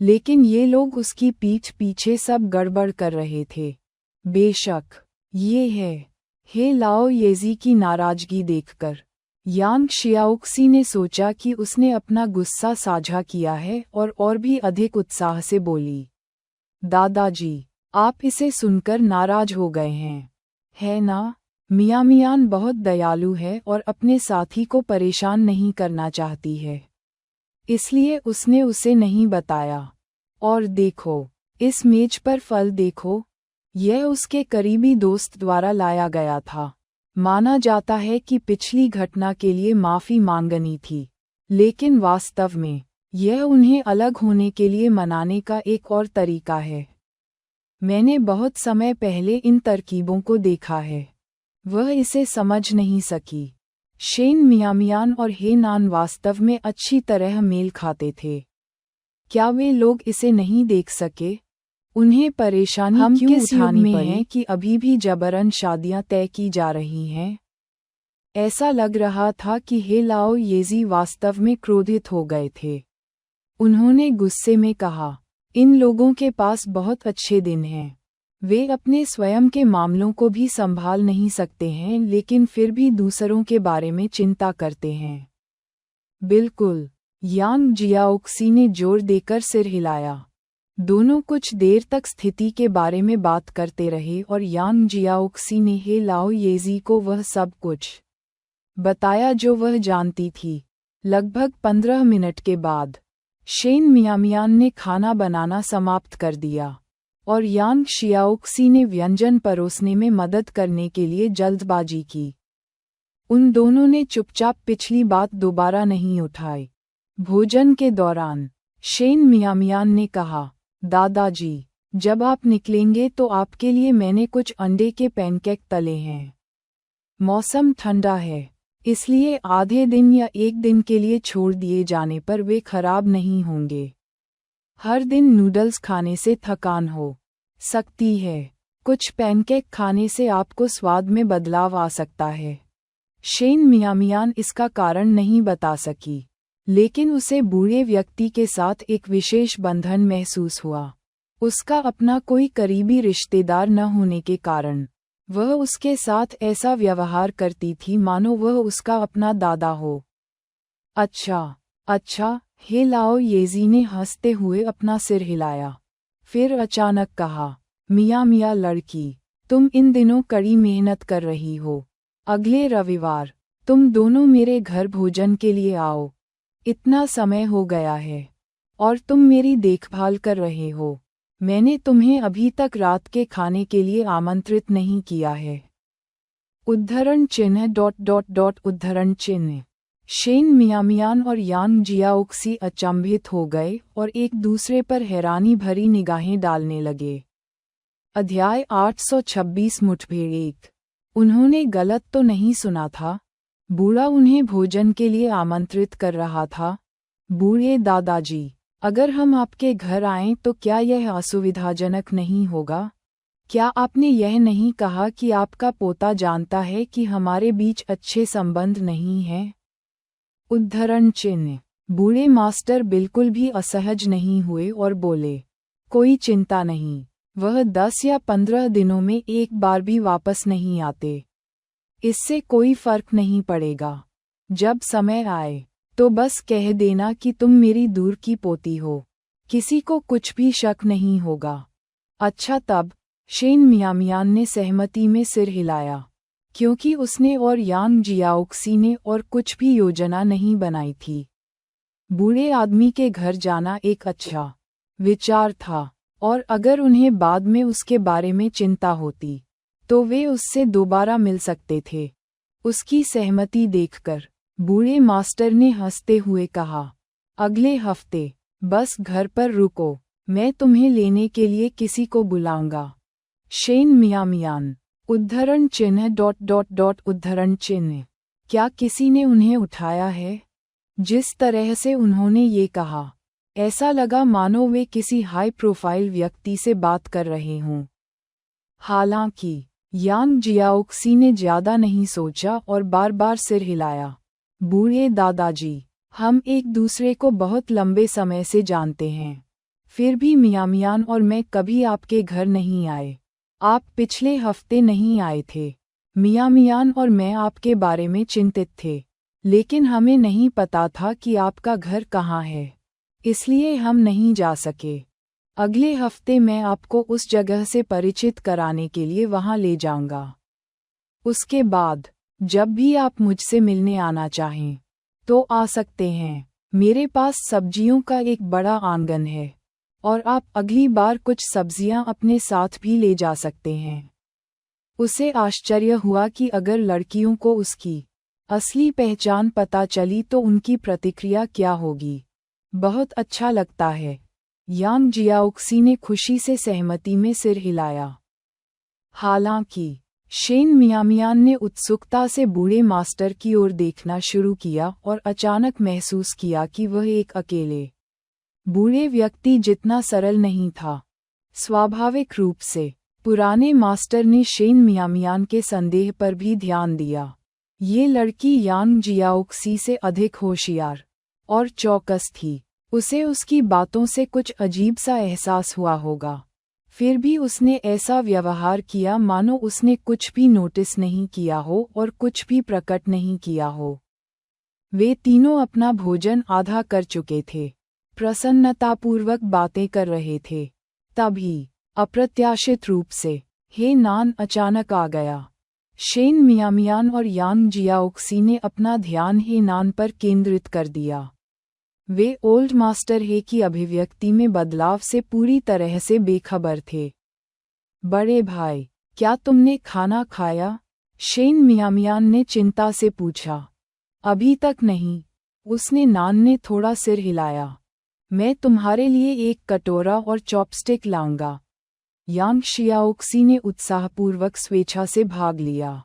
लेकिन ये लोग उसकी पीठ पीछे सब गड़बड़ कर रहे थे। बेशक ये है। हे लाओ येजी की नाराजगी देखकर यांग शियाओक्सी ने सोचा कि उसने अपना गुस्सा साझा किया है और भी अधिक उत्साह से बोली, दादाजी, आप इसे सुनकर नाराज हो गए हैं, है ना? मियामियान बहुत दयालु है और अपने साथी को परेशान नहीं करना चाहती है, इसलिए उसने उसे नहीं बताया। और देखो, इस मेज पर फल देखो, यह उसके करीबी दोस्त द्वारा लाया गया था। माना जाता है कि पिछली घटना के लिए माफ़ी मांगनी थी, लेकिन वास्तव में यह उन्हें अलग होने के लिए मनाने का एक और तरीका है। मैंने बहुत समय पहले इन तरकीबों को देखा है। वह इसे समझ नहीं सकी। शेन मियामियान और हे नान वास्तव में अच्छी तरह मेल खाते थे। क्या वे लोग इसे नहीं देख सके? उन्हें परेशानी क्यों उठानी पड़ी कि अभी भी जबरन शादियां तय की जा रही हैं? ऐसा लग रहा था कि हे लाओ येजी वास्तव में क्रोधित हो गए थे। उन्होंने गुस्से में कहा, इन लोगों के पास बहुत अच्छे दिन हैं। वे अपने स्वयं के मामलों को भी संभाल नहीं सकते हैं, लेकिन फिर भी दूसरों के बारे में चिंता करते हैं। बिल्कुल, यांग जियाओक्सी ने जोर देकर सिर हिलाया। दोनों कुछ देर तक स्थिति के बारे में बात करते रहे और यांग जियाओक्सी ने हे लाओ येजी को वह सब कुछ बताया जो वह जानती थी। लगभग 15 मिनट के बाद शेन मियामियान ने खाना बनाना समाप्त कर दिया और यांग शियाओक्सी ने व्यंजन परोसने में मदद करने के लिए जल्दबाजी की। उन दोनों ने चुपचाप पिछली बात दोबारा नहीं उठाई। भोजन के दौरान शेन मियामियान ने कहा, दादाजी, जब आप निकलेंगे तो आपके लिए मैंने कुछ अंडे के पैनकेक तले हैं। मौसम ठंडा है, इसलिए आधे दिन या एक दिन के लिए छोड़ दिए जाने पर वे खराब नहीं होंगे। हर दिन नूडल्स खाने से थकान हो सकती है। कुछ पैनकेक खाने से आपको स्वाद में बदलाव आ सकता है। शेन मियामियान इसका कारण नहीं बता सकी। लेकिन उसे बूढ़े व्यक्ति के साथ एक विशेष बंधन महसूस हुआ। उसका अपना कोई करीबी रिश्तेदार न होने के कारण वह उसके साथ ऐसा व्यवहार करती थी मानो वह उसका अपना दादा हो। अच्छा, अच्छा, हे लाओ येजी ने हंसते हुए अपना सिर हिलाया। फिर अचानक कहा, मियाँ मियाँ लड़की, तुम इन दिनों कड़ी मेहनत कर रही हो। अगले रविवार तुम दोनों मेरे घर भोजन के लिए आओ। इतना समय हो गया है और तुम मेरी देखभाल कर रहे हो। मैंने तुम्हें अभी तक रात के खाने के लिए आमंत्रित नहीं किया है। उद्धरण चिन्ह उद्धरण चिन्ह। शेन मियामियान और यांग जियाओक्सी अचंभित हो गए और एक दूसरे पर हैरानी भरी निगाहें डालने लगे। अध्याय 826 मुठभेड़ 1। उन्होंने गलत तो नहीं सुना था। बूढ़ा उन्हें भोजन के लिए आमंत्रित कर रहा था। बूढ़े दादाजी, अगर हम आपके घर आएं तो क्या यह असुविधाजनक नहीं होगा? क्या आपने यह नहीं कहा कि आपका पोता जानता है कि हमारे बीच अच्छे संबंध नहीं हैं? उद्धरण चिन्ह। बूढ़े मास्टर बिल्कुल भी असहज नहीं हुए और बोले, कोई चिंता नहीं, वह 10 या 15 दिनों में एक बार भी वापस नहीं आते। इससे कोई फर्क नहीं पड़ेगा। जब समय आए तो बस कह देना कि तुम मेरी दूर की पोती हो। किसी को कुछ भी शक नहीं होगा। अच्छा तब, शेन मियामियान ने सहमति में सिर हिलाया, क्योंकि उसने और यांग जियाओक्सी ने और कुछ भी योजना नहीं बनाई थी। बूढ़े आदमी के घर जाना एक अच्छा विचार था, और अगर उन्हें बाद में उसके बारे में चिंता होती तो वे उससे दोबारा मिल सकते थे। उसकी सहमति देखकर बूढ़े मास्टर ने हंसते हुए कहा, अगले हफ्ते बस घर पर रुको, मैं तुम्हें लेने के लिए किसी को बुलाऊंगा। शेन मियामियान। उद्धरण चिन्ह उद्धरण चिन्ह। क्या किसी ने उन्हें उठाया है? जिस तरह से उन्होंने ये कहा, ऐसा लगा मानो वे किसी हाई प्रोफाइल व्यक्ति से बात कर रहे हों। हालांकि यांग जियाओक्सी ने ज्यादा नहीं सोचा और बार बार सिर हिलाया। बूढ़े दादाजी, हम एक दूसरे को बहुत लंबे समय से जानते हैं। फिर भी मियामियान और मैं कभी आपके घर नहीं आए। आप पिछले हफ्ते नहीं आए थे। मियामियान और मैं आपके बारे में चिंतित थे, लेकिन हमें नहीं पता था कि आपका घर कहाँ है, इसलिए हम नहीं जा सके। अगले हफ्ते मैं आपको उस जगह से परिचित कराने के लिए वहां ले जाऊंगा। उसके बाद जब भी आप मुझसे मिलने आना चाहें तो आ सकते हैं। मेरे पास सब्जियों का एक बड़ा आंगन है और आप अगली बार कुछ सब्जियां अपने साथ भी ले जा सकते हैं। उसे आश्चर्य हुआ कि अगर लड़कियों को उसकी असली पहचान पता चली तो उनकी प्रतिक्रिया क्या होगी। बहुत अच्छा लगता है। यांग जियाओक्सी ने खुशी से सहमति में सिर हिलाया। हालांकि शेन मियामियान ने उत्सुकता से बूढ़े मास्टर की ओर देखना शुरू किया और अचानक महसूस किया कि वह एक अकेले बूढ़े व्यक्ति जितना सरल नहीं था। स्वाभाविक रूप से पुराने मास्टर ने शेन मियामियान के संदेह पर भी ध्यान दिया। ये लड़की यांग जियाओक्सी से अधिक होशियार और चौकस थी। उसे उसकी बातों से कुछ अजीब सा एहसास हुआ होगा। फिर भी उसने ऐसा व्यवहार किया मानो उसने कुछ भी नोटिस नहीं किया हो और कुछ भी प्रकट नहीं किया हो। वे तीनों अपना भोजन आधा कर चुके थे, प्रसन्नतापूर्वक बातें कर रहे थे। तभी अप्रत्याशित रूप से हे नान अचानक आ गया। शेन मियामियान और यांग जियाओक्सी ने अपना ध्यान हे नान पर केंद्रित कर दिया। वे ओल्ड मास्टर हे की अभिव्यक्ति में बदलाव से पूरी तरह से बेखबर थे। बड़े भाई, क्या तुमने खाना खाया? शेन मियामियान ने चिंता से पूछा। अभी तक नहीं, उसने नान ने थोड़ा सिर हिलाया। मैं तुम्हारे लिए एक कटोरा और चॉपस्टिक लाऊंगा। यांग जियाओक्सी ने उत्साहपूर्वक स्वेच्छा से भाग लिया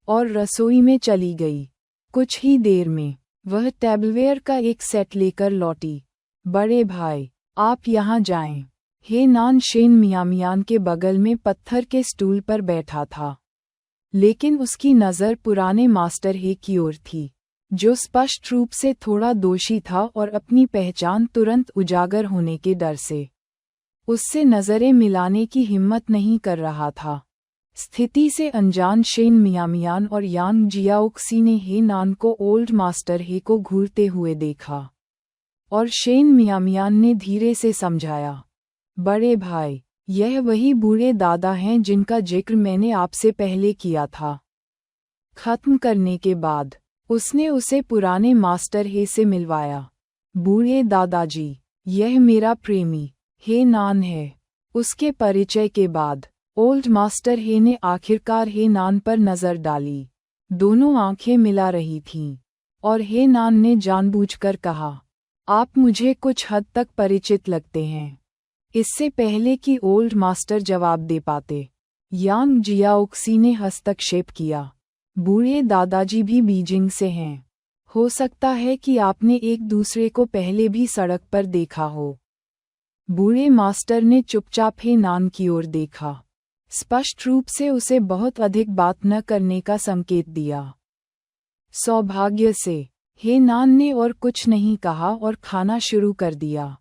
और रसोई में चली गई। कुछ ही देर में वह टेबलवेयर का एक सेट लेकर लौटी। बड़े भाई, आप यहाँ जाएं। हे नान शेन मियामियान के बगल में पत्थर के स्टूल पर बैठा था, लेकिन उसकी नज़र पुराने मास्टर हे की ओर थी। जो स्पष्ट रूप से थोड़ा दोषी था और अपनी पहचान तुरंत उजागर होने के डर से उससे नज़रें मिलाने की हिम्मत नहीं कर रहा था। स्थिति से अनजान शेन मियामियान और यांग जियाओक्सी ने हे नान को ओल्ड मास्टर हे को घूरते हुए देखा, और शेन मियामियान ने धीरे से समझाया, बड़े भाई, यह वही बूढ़े दादा हैं जिनका जिक्र मैंने आपसे पहले किया था। खत्म करने के बाद उसने उसे पुराने मास्टर हे से मिलवाया। बूढ़े दादाजी, यह मेरा प्रेमी हे नान है। उसके परिचय के बाद ओल्ड मास्टर हे ने आखिरकार हे नान पर नज़र डाली। दोनों आंखें मिला रही थीं, और हे नान ने जानबूझकर कहा, आप मुझे कुछ हद तक परिचित लगते हैं। इससे पहले कि ओल्ड मास्टर जवाब दे पाते, यांग जियाओक्सी ने हस्तक्षेप किया, बूढ़े दादाजी भी बीजिंग से हैं। हो सकता है कि आपने एक दूसरे को पहले भी सड़क पर देखा हो। बूढ़े मास्टर ने चुपचाप हे नान की ओर देखा, स्पष्ट रूप से उसे बहुत अधिक बात न करने का संकेत दिया। सौभाग्य से हे नान ने और कुछ नहीं कहा और खाना शुरू कर दिया।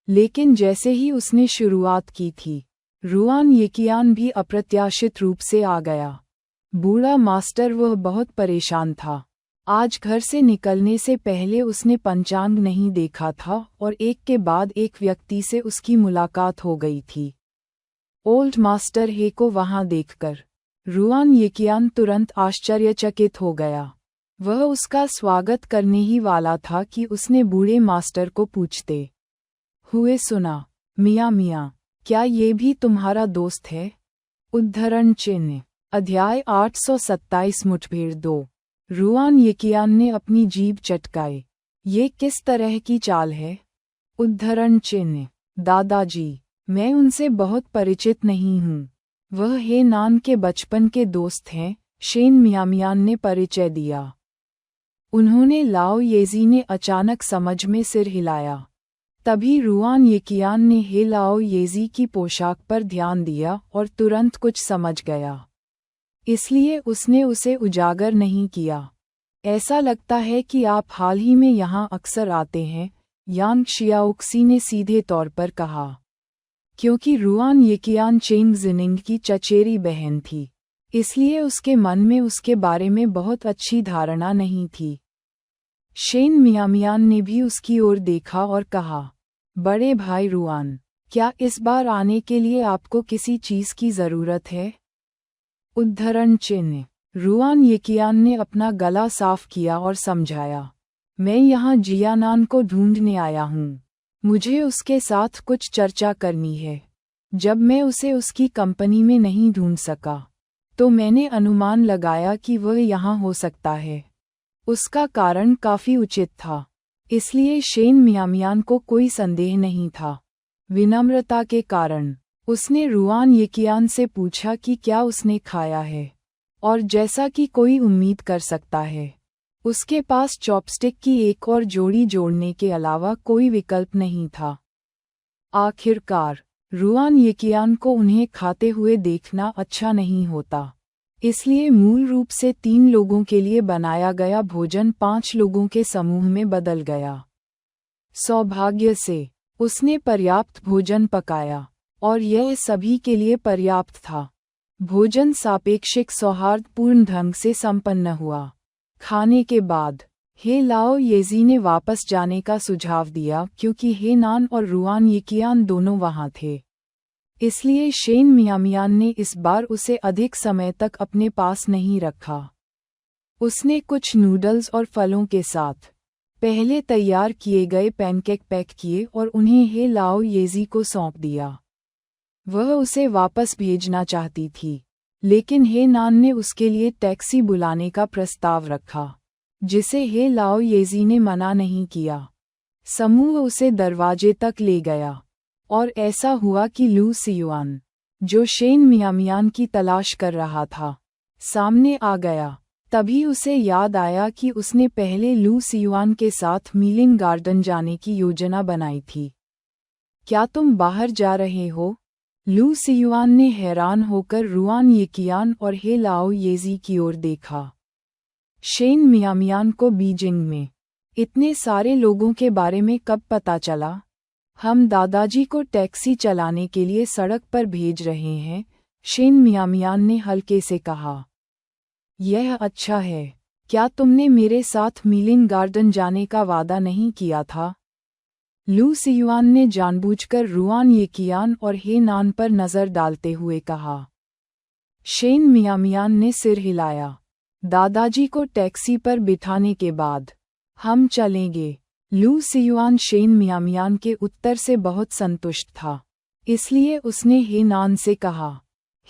लेकिन जैसे ही उसने शुरुआत की थी, रुआन येकियान भी अप्रत्याशित रूप से आ गया। बूढ़ा मास्टर वह बहुत परेशान था। आज घर से निकलने से पहले उसने पंचांग नहीं देखा था और एक के बाद एक व्यक्ति से उसकी मुलाकात हो गई थी। ओल्ड मास्टर हे को वहां देखकर रुआन येकियान तुरंत आश्चर्यचकित हो गया। वह उसका स्वागत करने ही वाला था कि उसने बूढ़े मास्टर को पूछते हुए सुना, मियाँ मियाँ, क्या ये भी तुम्हारा दोस्त है? उद्धरण चिन्ह। अध्याय 827 मुठभेड़ 2। रुआन येकियान ने अपनी जीभ चटकाई। ये किस तरह की चाल है? उद्धरण चिन्ह। दादाजी, मैं उनसे बहुत परिचित नहीं हूँ। वह हे नान के बचपन के दोस्त हैं, शेन मियामियान ने परिचय दिया। उन्होंने लाओ येजी ने अचानक समझ में सिर हिलाया। तभी रुआन येकियान ने हे लाओ येजी की पोशाक पर ध्यान दिया और तुरंत कुछ समझ गया। इसलिए उसने उसे उजागर नहीं किया। ऐसा लगता है कि आप हाल ही में यहाँ अक्सर आते हैं, यांग जियाओक्सी ने सीधे तौर पर कहा। क्योंकि रुआन येकियान चेंग जिनिंग की चचेरी बहन थी, इसलिए उसके मन में उसके बारे में बहुत अच्छी धारणा नहीं थी। शेन मियामियान ने भी उसकी ओर देखा और कहा, बड़े भाई रुआन, क्या इस बार आने के लिए आपको किसी चीज़ की ज़रूरत है? उद्धरण चिन्ह। रुआन येकियान ने अपना गला साफ किया और समझाया, मैं यहाँ जियानान को ढूंढने आया हूँ। मुझे उसके साथ कुछ चर्चा करनी है। जब मैं उसे उसकी कंपनी में नहीं ढूंढ सका, तो मैंने अनुमान लगाया कि वह यहाँ हो सकता है। उसका कारण काफ़ी उचित था, इसलिए शेन मियामियान को कोई संदेह नहीं था। विनम्रता के कारण उसने रुआन येकियान से पूछा कि क्या उसने खाया है, और जैसा कि कोई उम्मीद कर सकता है, उसके पास चॉपस्टिक की एक और जोड़ी जोड़ने के अलावा कोई विकल्प नहीं था। आखिरकार रुआन येकियान को उन्हें खाते हुए देखना अच्छा नहीं होता, इसलिए मूल रूप से 3 लोगों के लिए बनाया गया भोजन 5 लोगों के समूह में बदल गया। सौभाग्य से उसने पर्याप्त भोजन पकाया, और यह सभी के लिए पर्याप्त था। भोजन सापेक्षिक सौहार्दपूर्ण ढंग से संपन्न हुआ। खाने के बाद हे लाओ येजी ने वापस जाने का सुझाव दिया क्योंकि हे नान और रुआन येकियान दोनों वहां थे। इसलिए शेन मियामियान ने इस बार उसे अधिक समय तक अपने पास नहीं रखा। उसने कुछ नूडल्स और फलों के साथ पहले तैयार किए गए पैनकेक पैक किए और उन्हें हे लाओ येजी को सौंप दिया। वह उसे वापस भेजना चाहती थी, लेकिन हे नान ने उसके लिए टैक्सी बुलाने का प्रस्ताव रखा, जिसे हे लाओ येजी ने मना नहीं किया। समूह उसे दरवाजे तक ले गया, और ऐसा हुआ कि लू सियुआन, जो शेन मियामियान की तलाश कर रहा था, सामने आ गया। तभी उसे याद आया कि उसने पहले लू सियुआन के साथ मीलिंग गार्डन जाने की योजना बनाई थी। क्या तुम बाहर जा रहे हो? लू सियुआन ने हैरान होकर रुआन येकियान और हे लाओ येजी की ओर देखा। शेन मियामियान को बीजिंग में इतने सारे लोगों के बारे में कब पता चला? हम दादाजी को टैक्सी चलाने के लिए सड़क पर भेज रहे हैं, शेन मियामियान ने हल्के से कहा। यह अच्छा है। क्या तुमने मेरे साथ मीलिंग गार्डन जाने का वादा नहीं किया था? लू सियुआन ने जानबूझकर रुआन येकियान और हे नान पर नजर डालते हुए कहा। शेन मियामियान ने सिर हिलाया। दादाजी को टैक्सी पर बिठाने के बाद हम चलेंगे। लू सियुआन शेन मियामियान के उत्तर से बहुत संतुष्ट था, इसलिए उसने हे नान से कहा,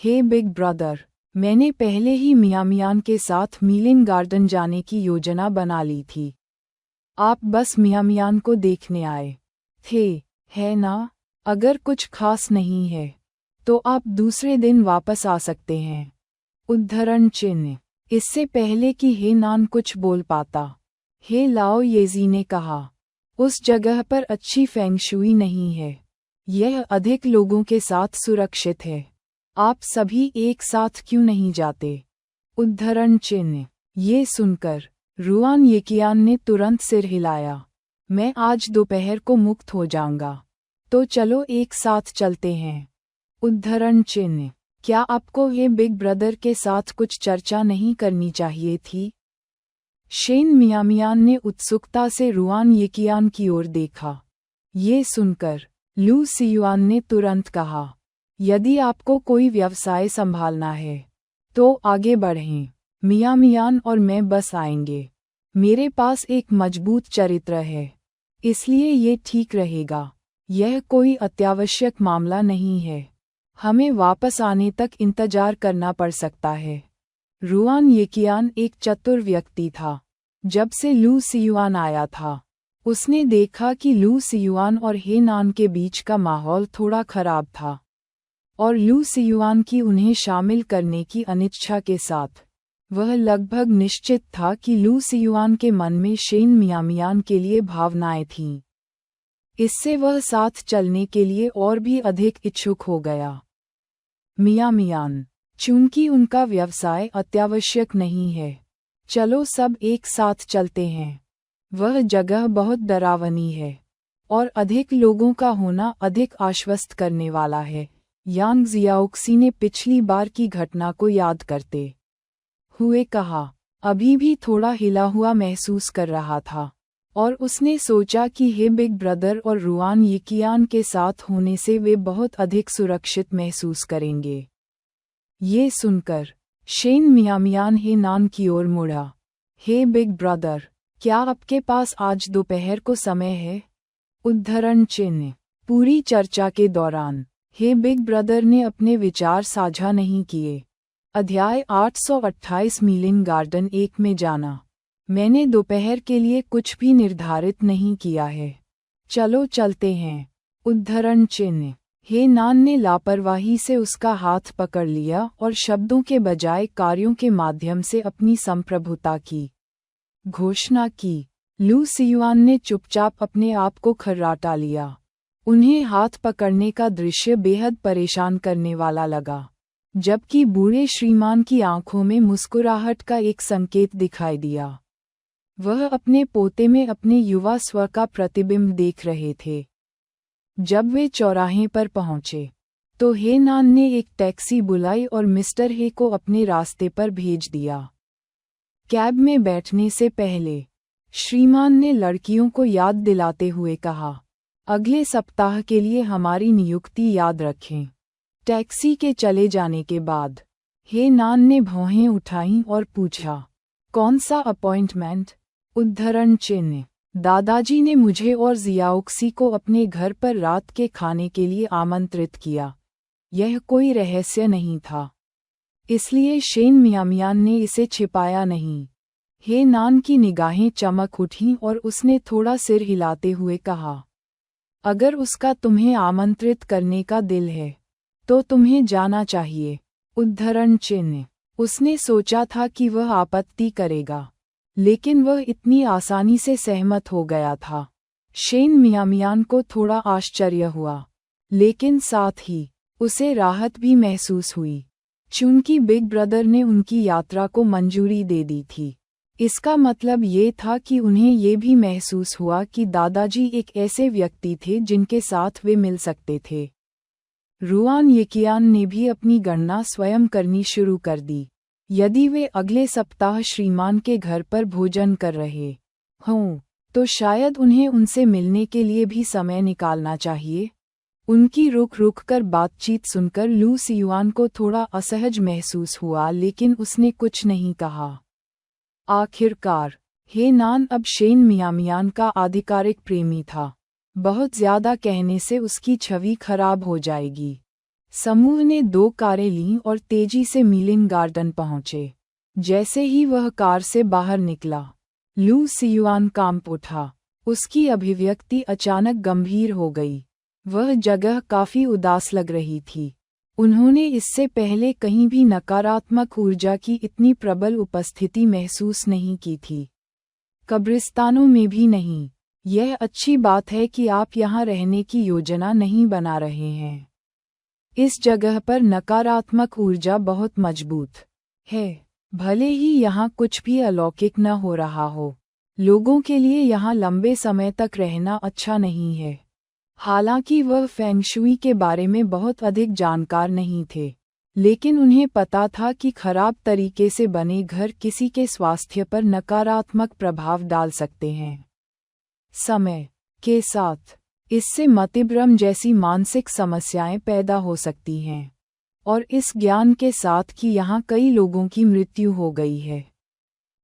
हे बिग ब्रदर, मैंने पहले ही मियामियान के साथ मीलिंग गार्डन जाने की योजना बना ली थी। आप बस मियामियान को देखने आए थे, है ना? अगर कुछ खास नहीं है तो आप दूसरे दिन वापस आ सकते हैं। उद्धरण चिन्ह। इससे पहले कि हे नान कुछ बोल पाता, हे लाओ येजी ने कहा, उस जगह पर अच्छी फेंगशुई नहीं है। यह अधिक लोगों के साथ सुरक्षित है। आप सभी एक साथ क्यों नहीं जाते? उद्धरण चिन्ह। ये सुनकर रुआन येकियान ने तुरंत सिर हिलाया। मैं आज दोपहर को मुक्त हो जाऊंगा, तो चलो एक साथ चलते हैं। उद्धरण चिन्ह। क्या आपको ये बिग ब्रदर के साथ कुछ चर्चा नहीं करनी चाहिए थी? शेन मियामियान ने उत्सुकता से रुआन येकियान की ओर देखा। ये सुनकर लू सियुआन ने तुरंत कहा, यदि आपको कोई व्यवसाय संभालना है तो आगे बढ़ें। मियामियान और मैं बस आएंगे। मेरे पास एक मजबूत चरित्र है, इसलिए ये ठीक रहेगा। यह कोई अत्यावश्यक मामला नहीं है। हमें वापस आने तक इंतजार करना पड़ सकता है। रुआन येकियान एक चतुर व्यक्ति था। जब से लू सियुआन आया था, उसने देखा कि लू सियुआन और हे नान के बीच का माहौल थोड़ा खराब था, और लू सियुआन की उन्हें शामिल करने की अनिच्छा के साथ वह लगभग निश्चित था कि लू सियुआन के मन में शेन मियामियान के लिए भावनाएं थीं। इससे वह साथ चलने के लिए और भी अधिक इच्छुक हो गया। मियामियान, चूंकि उनका व्यवसाय अत्यावश्यक नहीं है, चलो सब एक साथ चलते हैं। वह जगह बहुत डरावनी है और अधिक लोगों का होना अधिक आश्वस्त करने वाला है। यांग जियाओक्सी ने पिछली बार की घटना को याद करते हुए कहा। अभी भी थोड़ा हिला हुआ महसूस कर रहा था, और उसने सोचा कि हे बिग ब्रदर और रुआन येकियान के साथ होने से वे बहुत अधिक सुरक्षित महसूस करेंगे। ये सुनकर शेन मियामियान हे नान की ओर मुड़ा। हे बिग ब्रदर, क्या आपके पास आज दोपहर को समय है? उद्धरण चिन्ह। पूरी चर्चा के दौरान हे बिग ब्रदर ने अपने विचार साझा नहीं किए। अध्याय 828 मीलिंग गार्डन 1 में जाना। मैंने दोपहर के लिए कुछ भी निर्धारित नहीं किया है। चलो चलते हैं। उद्धरण चिन्ह। हे नान ने लापरवाही से उसका हाथ पकड़ लिया और शब्दों के बजाय कार्यों के माध्यम से अपनी संप्रभुता की घोषणा की। लू सियुआन ने चुपचाप अपने आप को खर्राटा लिया। उन्हें हाथ पकड़ने का दृश्य बेहद परेशान करने वाला लगा, जबकि बूढ़े श्रीमान की आंखों में मुस्कुराहट का एक संकेत दिखाई दिया। वह अपने पोते में अपने युवा स्व का प्रतिबिंब देख रहे थे। जब वे चौराहे पर पहुंचे तो हे नान ने एक टैक्सी बुलाई और मिस्टर हे को अपने रास्ते पर भेज दिया। कैब में बैठने से पहले श्रीमान ने लड़कियों को याद दिलाते हुए कहा, अगले सप्ताह के लिए हमारी नियुक्ति याद रखें। टैक्सी के चले जाने के बाद हे नान ने भौहें उठाईं और पूछा, कौन सा अपॉइंटमेंट? उद्धरण चिन्ह। दादाजी ने मुझे और जियाओक्सी को अपने घर पर रात के खाने के लिए आमंत्रित किया। यह कोई रहस्य नहीं था, इसलिए शेन मियामियान ने इसे छिपाया नहीं। हे नान की निगाहें चमक उठीं और उसने थोड़ा सिर हिलाते हुए कहा, अगर उसका तुम्हें आमंत्रित करने का दिल है तो तुम्हें जाना चाहिए। उद्धरण चिन्ह। उसने सोचा था कि वह आपत्ति करेगा, लेकिन वह इतनी आसानी से सहमत हो गया था। शेन मियामियान को थोड़ा आश्चर्य हुआ, लेकिन साथ ही उसे राहत भी महसूस हुई, चूंकि बिग ब्रदर ने उनकी यात्रा को मंजूरी दे दी थी। इसका मतलब ये था कि उन्हें ये भी महसूस हुआ कि दादाजी एक ऐसे व्यक्ति थे जिनके साथ वे मिल सकते थे। रुआन येकियान ने भी अपनी गणना स्वयं करनी शुरू कर दी। यदि वे अगले सप्ताह श्रीमान के घर पर भोजन कर रहे हों, तो शायद उन्हें उनसे मिलने के लिए भी समय निकालना चाहिए। उनकी रुक कर बातचीत सुनकर लू सियुआन को थोड़ा असहज महसूस हुआ, लेकिन उसने कुछ नहीं कहा। आखिरकार हे नान अब शेन मियामियान का आधिकारिक प्रेमी था। बहुत ज्यादा कहने से उसकी छवि खराब हो जाएगी। समूह ने 2 कारें लीं और तेजी से मीलिंग गार्डन पहुंचे। जैसे ही वह कार से बाहर निकला, लू सियुआन कांप उठा। उसकी अभिव्यक्ति अचानक गंभीर हो गई। वह जगह काफी उदास लग रही थी। उन्होंने इससे पहले कहीं भी नकारात्मक ऊर्जा की इतनी प्रबल उपस्थिति महसूस नहीं की थी, कब्रिस्तानों में भी नहीं। यह अच्छी बात है कि आप यहाँ रहने की योजना नहीं बना रहे हैं। इस जगह पर नकारात्मक ऊर्जा बहुत मजबूत है। भले ही यहाँ कुछ भी अलौकिक न हो रहा हो, लोगों के लिए यहाँ लंबे समय तक रहना अच्छा नहीं है। हालांकि वह फेंगशुई के बारे में बहुत अधिक जानकार नहीं थे, लेकिन उन्हें पता था कि खराब तरीके से बने घर किसी के स्वास्थ्य पर नकारात्मक प्रभाव डाल सकते हैं। समय के साथ इससे मतिभ्रम जैसी मानसिक समस्याएं पैदा हो सकती हैं, और इस ज्ञान के साथ कि यहाँ कई लोगों की मृत्यु हो गई है,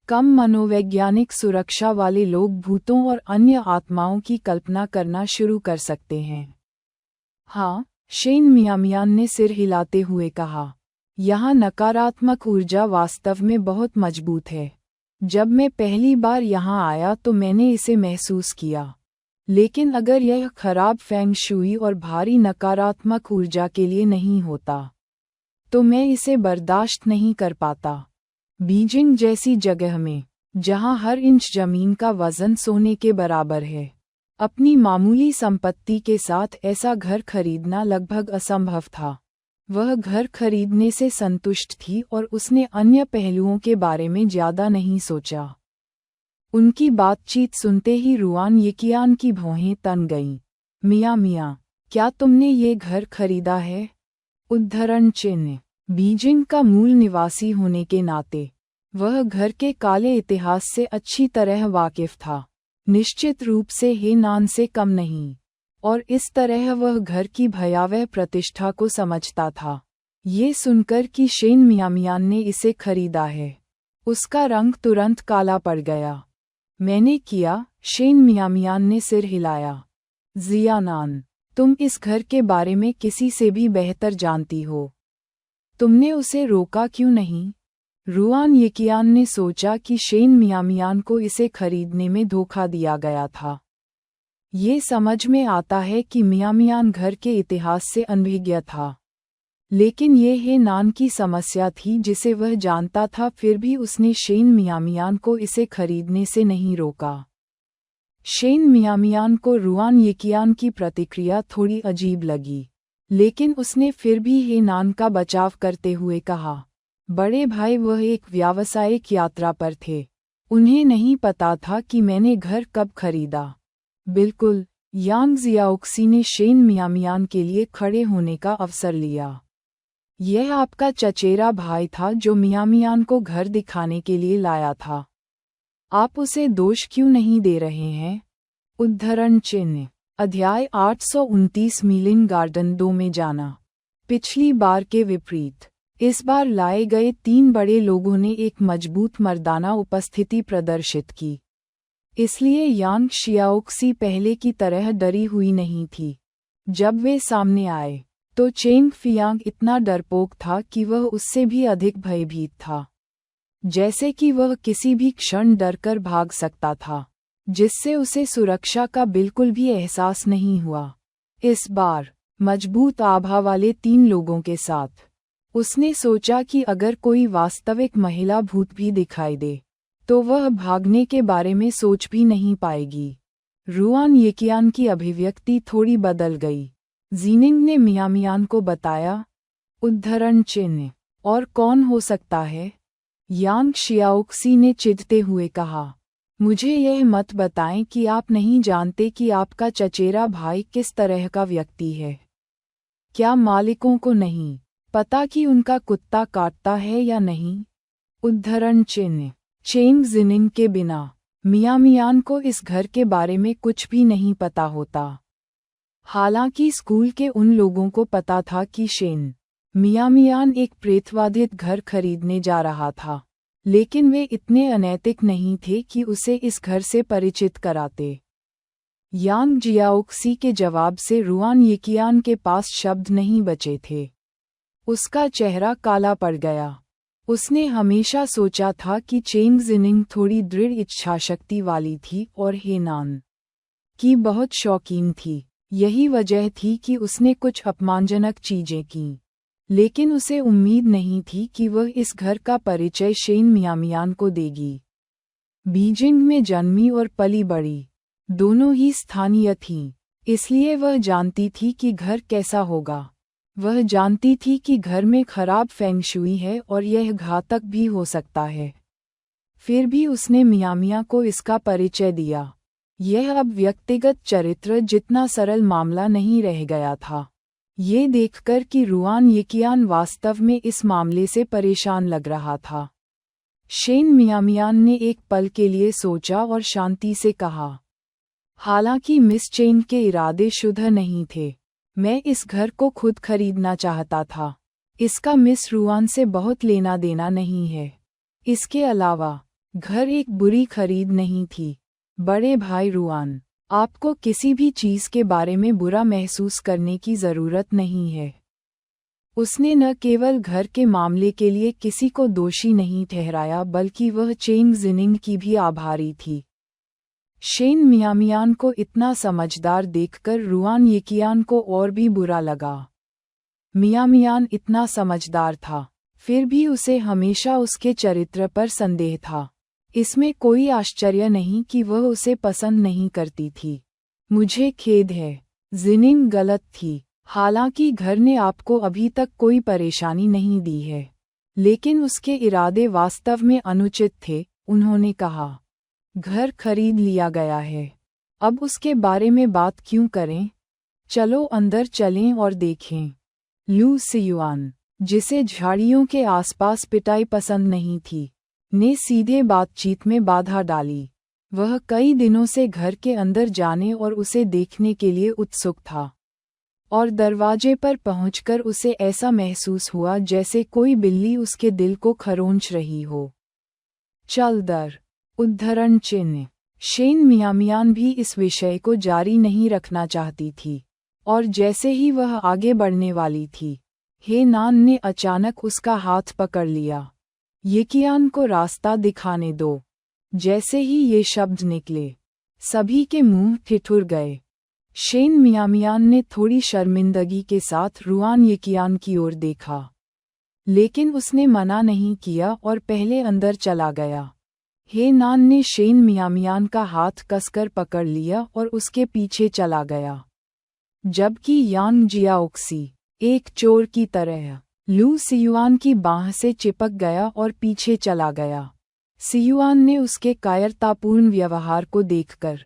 कम मनोवैज्ञानिक सुरक्षा वाले लोग भूतों और अन्य आत्माओं की कल्पना करना शुरू कर सकते हैं। हाँ, शेन मियामियान ने सिर हिलाते हुए कहा, यहाँ नकारात्मक ऊर्जा वास्तव में बहुत मजबूत है। जब मैं पहली बार यहाँ आया तो मैंने इसे महसूस किया, लेकिन अगर यह खराब फेंग शुई और भारी नकारात्मक ऊर्जा के लिए नहीं होता, तो मैं इसे बर्दाश्त नहीं कर पाता। बीजिंग जैसी जगह में, जहां हर इंच जमीन का वजन सोने के बराबर है, अपनी मामूली संपत्ति के साथ ऐसा घर खरीदना लगभग असंभव था। वह घर खरीदने से संतुष्ट थी और उसने अन्य पहलुओं के बारे में ज्यादा नहीं सोचा। उनकी बातचीत सुनते ही रुआन येकियान की भौहें तन गईं। मियां, क्या तुमने ये घर खरीदा है? उद्धरण चिन्ह। बीजिंग का मूल निवासी होने के नाते वह घर के काले इतिहास से अच्छी तरह वाकिफ था, निश्चित रूप से हेनान से कम नहीं, और इस तरह वह घर की भयावह प्रतिष्ठा को समझता था। ये सुनकर कि शेन मियामियान ने इसे खरीदा है, उसका रंग तुरंत काला पड़ गया। मैंने किया, शेन मियामियान ने सिर हिलाया। जियानान, तुम इस घर के बारे में किसी से भी बेहतर जानती हो। तुमने उसे रोका क्यों नहीं? रुआन येकियान ने सोचा कि शेन मियामियान को इसे खरीदने में धोखा दिया गया था। ये समझ में आता है कि मियामियान घर के इतिहास से अनभिज्ञ था, लेकिन ये हेनान की समस्या थी जिसे वह जानता था। फिर भी उसने शेन मियामियान को इसे खरीदने से नहीं रोका। शेन मियामियान को रुआन येकियान की प्रतिक्रिया थोड़ी अजीब लगी, लेकिन उसने फिर भी हेनान का बचाव करते हुए कहा, बड़े भाई वह एक व्यावसायिक यात्रा पर थे, उन्हें नहीं पता था कि मैंने घर कब खरीदा। बिल्कुल, यांग जियाओक्सी ने शेन मियामियान के लिए खड़े होने का अवसर लिया। यह आपका चचेरा भाई था जो मियामियान को घर दिखाने के लिए लाया था। आप उसे दोष क्यों नहीं दे रहे हैं? उद्धरण चिन्ह। अध्याय 829 मीलिंग गार्डन 2 में जाना। पिछली बार के विपरीत इस बार लाए गए 3 बड़े लोगों ने एक मजबूत मर्दाना उपस्थिति प्रदर्शित की, इसलिए यांग शियाओक्सी पहले की तरह डरी हुई नहीं थी। जब वे सामने आए तो चेंग फियांग इतना डरपोक था कि वह उससे भी अधिक भयभीत था, जैसे कि वह किसी भी क्षण डरकर भाग सकता था, जिससे उसे सुरक्षा का बिल्कुल भी एहसास नहीं हुआ। इस बार मजबूत आभा वाले 3 लोगों के साथ उसने सोचा कि अगर कोई वास्तविक महिला भूत भी दिखाई दे तो वह भागने के बारे में सोच भी नहीं पाएगी। रुआन येकियान की अभिव्यक्ति थोड़ी बदल गई। जीनिंग ने मियामियान को बताया, उद्धरण चिन्ह, और कौन हो सकता है? यांग शियाओक्सी ने चिढ़ते हुए कहा, मुझे यह मत बताएं कि आप नहीं जानते कि आपका चचेरा भाई किस तरह का व्यक्ति है। क्या मालिकों को नहीं पता कि उनका कुत्ता काटता है या नहीं? उद्धरण चिन्ह। चेंग जिनिंग के बिना मियामियान को इस घर के बारे में कुछ भी नहीं पता होता। हालांकि स्कूल के उन लोगों को पता था कि शेन मियामियान एक प्रेतवाधित घर खरीदने जा रहा था, लेकिन वे इतने अनैतिक नहीं थे कि उसे इस घर से परिचित कराते। यांग जियाओक्सी के जवाब से रुआन येकियान के पास शब्द नहीं बचे थे। उसका चेहरा काला पड़ गया। उसने हमेशा सोचा था कि चेंग जिनिंग थोड़ी दृढ़ इच्छाशक्ति वाली थी और हेनान की बहुत शौकीन थी। यही वजह थी कि उसने कुछ अपमानजनक चीजें कीं, लेकिन उसे उम्मीद नहीं थी कि वह इस घर का परिचय शेन मियामियान को देगी। बीजिंग में जन्मी और पली बड़ी, दोनों ही स्थानीय थीं, इसलिए वह जानती थी कि घर कैसा होगा। वह जानती थी कि घर में खराब फेंगशुई है और यह घातक भी हो सकता है। फिर भी उसने मियामिया को इसका परिचय दिया। यह अब व्यक्तिगत चरित्र जितना सरल मामला नहीं रह गया था। ये देखकर कि रुआन येकियान वास्तव में इस मामले से परेशान लग रहा था, शेन मियामियान ने एक पल के लिए सोचा और शांति से कहा, हालांकि मिस चेन के इरादे शुद्ध नहीं थे, मैं इस घर को खुद खरीदना चाहता था। इसका मिस रुआन से बहुत लेना देना नहीं है। इसके अलावा घर एक बुरी खरीद नहीं थी। बड़े भाई रुआन, आपको किसी भी चीज के बारे में बुरा महसूस करने की जरूरत नहीं है। उसने न केवल घर के मामले के लिए किसी को दोषी नहीं ठहराया, बल्कि वह चेंग जिनिंग की भी आभारी थी। शेन मियामियान को इतना समझदार देखकर रुआन येकियान को और भी बुरा लगा। मियामियान इतना समझदार था, फिर भी उसे हमेशा उसके चरित्र पर संदेह था। इसमें कोई आश्चर्य नहीं कि वह उसे पसंद नहीं करती थी। मुझे खेद है, जिनिंग गलत थी। हालांकि घर ने आपको अभी तक कोई परेशानी नहीं दी है, लेकिन उसके इरादे वास्तव में अनुचित थे, उन्होंने कहा। घर खरीद लिया गया है, अब उसके बारे में बात क्यों करें? चलो अंदर चलें और देखें। लू सियुआन, जिसे झाड़ियों के आसपास पिटाई पसंद नहीं थी, ने सीधे बातचीत में बाधा डाली। वह कई दिनों से घर के अंदर जाने और उसे देखने के लिए उत्सुक था, और दरवाजे पर पहुंचकर उसे ऐसा महसूस हुआ जैसे कोई बिल्ली उसके दिल को खरोंच रही हो। चल दर। उद्धरण चिन्ह। शेन मियामियान भी इस विषय को जारी नहीं रखना चाहती थी, और जैसे ही वह आगे बढ़ने वाली थी, हेनान ने अचानक उसका हाथ पकड़ लिया। येकियान को रास्ता दिखाने दो। जैसे ही ये शब्द निकले, सभी के मुंह ठिठुर गए। शेन मियामियान ने थोड़ी शर्मिंदगी के साथ रुआन येकियान की ओर देखा, लेकिन उसने मना नहीं किया और पहले अंदर चला गया। हेनान ने शेन मियामियान का हाथ कसकर पकड़ लिया और उसके पीछे चला गया, जबकि यांग जियाओक्सी एक चोर की तरह लू सियुआन की बाह से चिपक गया और पीछे चला गया। सियुआन ने उसके कायरतापूर्ण व्यवहार को देखकर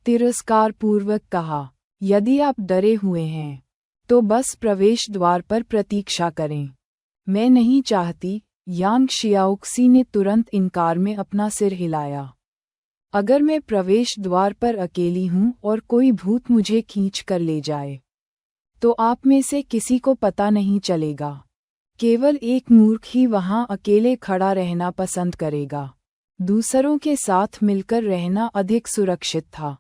तिरस्कारपूर्वक कहा, यदि आप डरे हुए हैं तो बस प्रवेश द्वार पर प्रतीक्षा करें। मैं नहीं चाहती। यांग शियाओक्सी ने तुरंत इनकार में अपना सिर हिलाया। अगर मैं प्रवेश द्वार पर अकेली हूँ और कोई भूत मुझे खींच कर ले जाए, तो आप में से किसी को पता नहीं चलेगा। केवल एक मूर्ख ही वहां अकेले खड़ा रहना पसंद करेगा। दूसरों के साथ मिलकर रहना अधिक सुरक्षित था।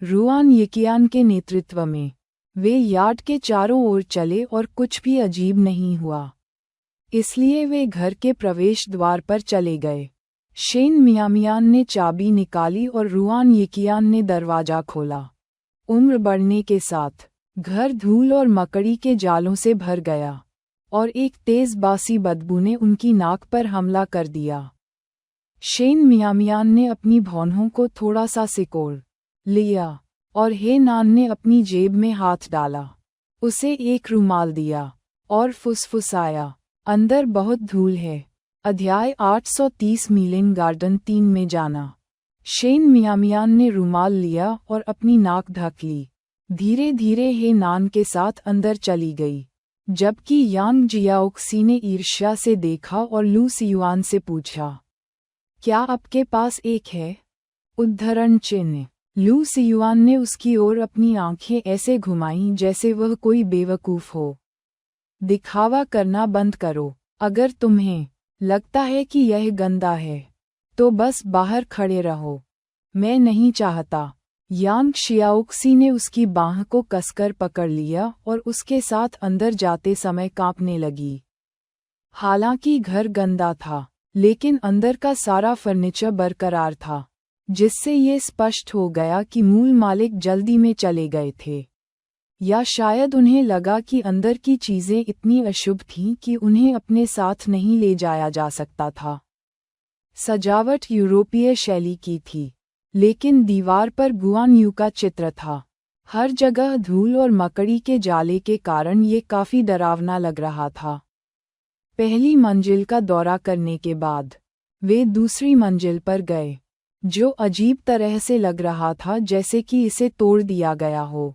रुआन येकियान के नेतृत्व में वे यार्ड के चारों ओर चले और कुछ भी अजीब नहीं हुआ, इसलिए वे घर के प्रवेश द्वार पर चले गए। शेन मियामियान ने चाबी निकाली और रुआन येकियान ने दरवाजा खोला। उम्र बढ़ने के साथ घर धूल और मकड़ी के जालों से भर गया, और एक तेज बासी बदबू ने उनकी नाक पर हमला कर दिया। शेन मियामियान ने अपनी भौंहों को थोड़ा सा सिकोड़ लिया, और हेनान ने अपनी जेब में हाथ डाला, उसे एक रुमाल दिया और फुसफुसाया, अंदर बहुत धूल है, अध्याय 830 मिलेन गार्डन 3 में जाना। शेन मियामियान ने रुमाल लिया और अपनी नाक ढक ली। धीरे धीरे हे नान के साथ अंदर चली गई, जबकि यांग जियाओक्सी ने ईर्ष्या से देखा और लू सियुआन से पूछा, क्या आपके पास एक है? उद्धरण चिन्ह। लू सियुआन ने उसकी ओर अपनी आंखें ऐसे घुमाईं जैसे वह कोई बेवकूफ हो। दिखावा करना बंद करो। अगर तुम्हें लगता है कि यह गंदा है तो बस बाहर खड़े रहो। मैं नहीं चाहता। यांग शियाओक्सी ने उसकी बाह को कसकर पकड़ लिया और उसके साथ अंदर जाते समय कांपने लगी। हालांकि घर गंदा था, लेकिन अंदर का सारा फर्नीचर बरकरार था, जिससे ये स्पष्ट हो गया कि मूल मालिक जल्दी में चले गए थे, या शायद उन्हें लगा कि अंदर की चीजें इतनी अशुभ थीं कि उन्हें अपने साथ नहीं ले जाया जा सकता था। सजावट यूरोपीय शैली की थी, लेकिन दीवार पर गुआन यू का चित्र था। हर जगह धूल और मकड़ी के जाले के कारण ये काफी डरावना लग रहा था। पहली मंजिल का दौरा करने के बाद वे दूसरी मंजिल पर गए, जो अजीब तरह से लग रहा था जैसे कि इसे तोड़ दिया गया हो।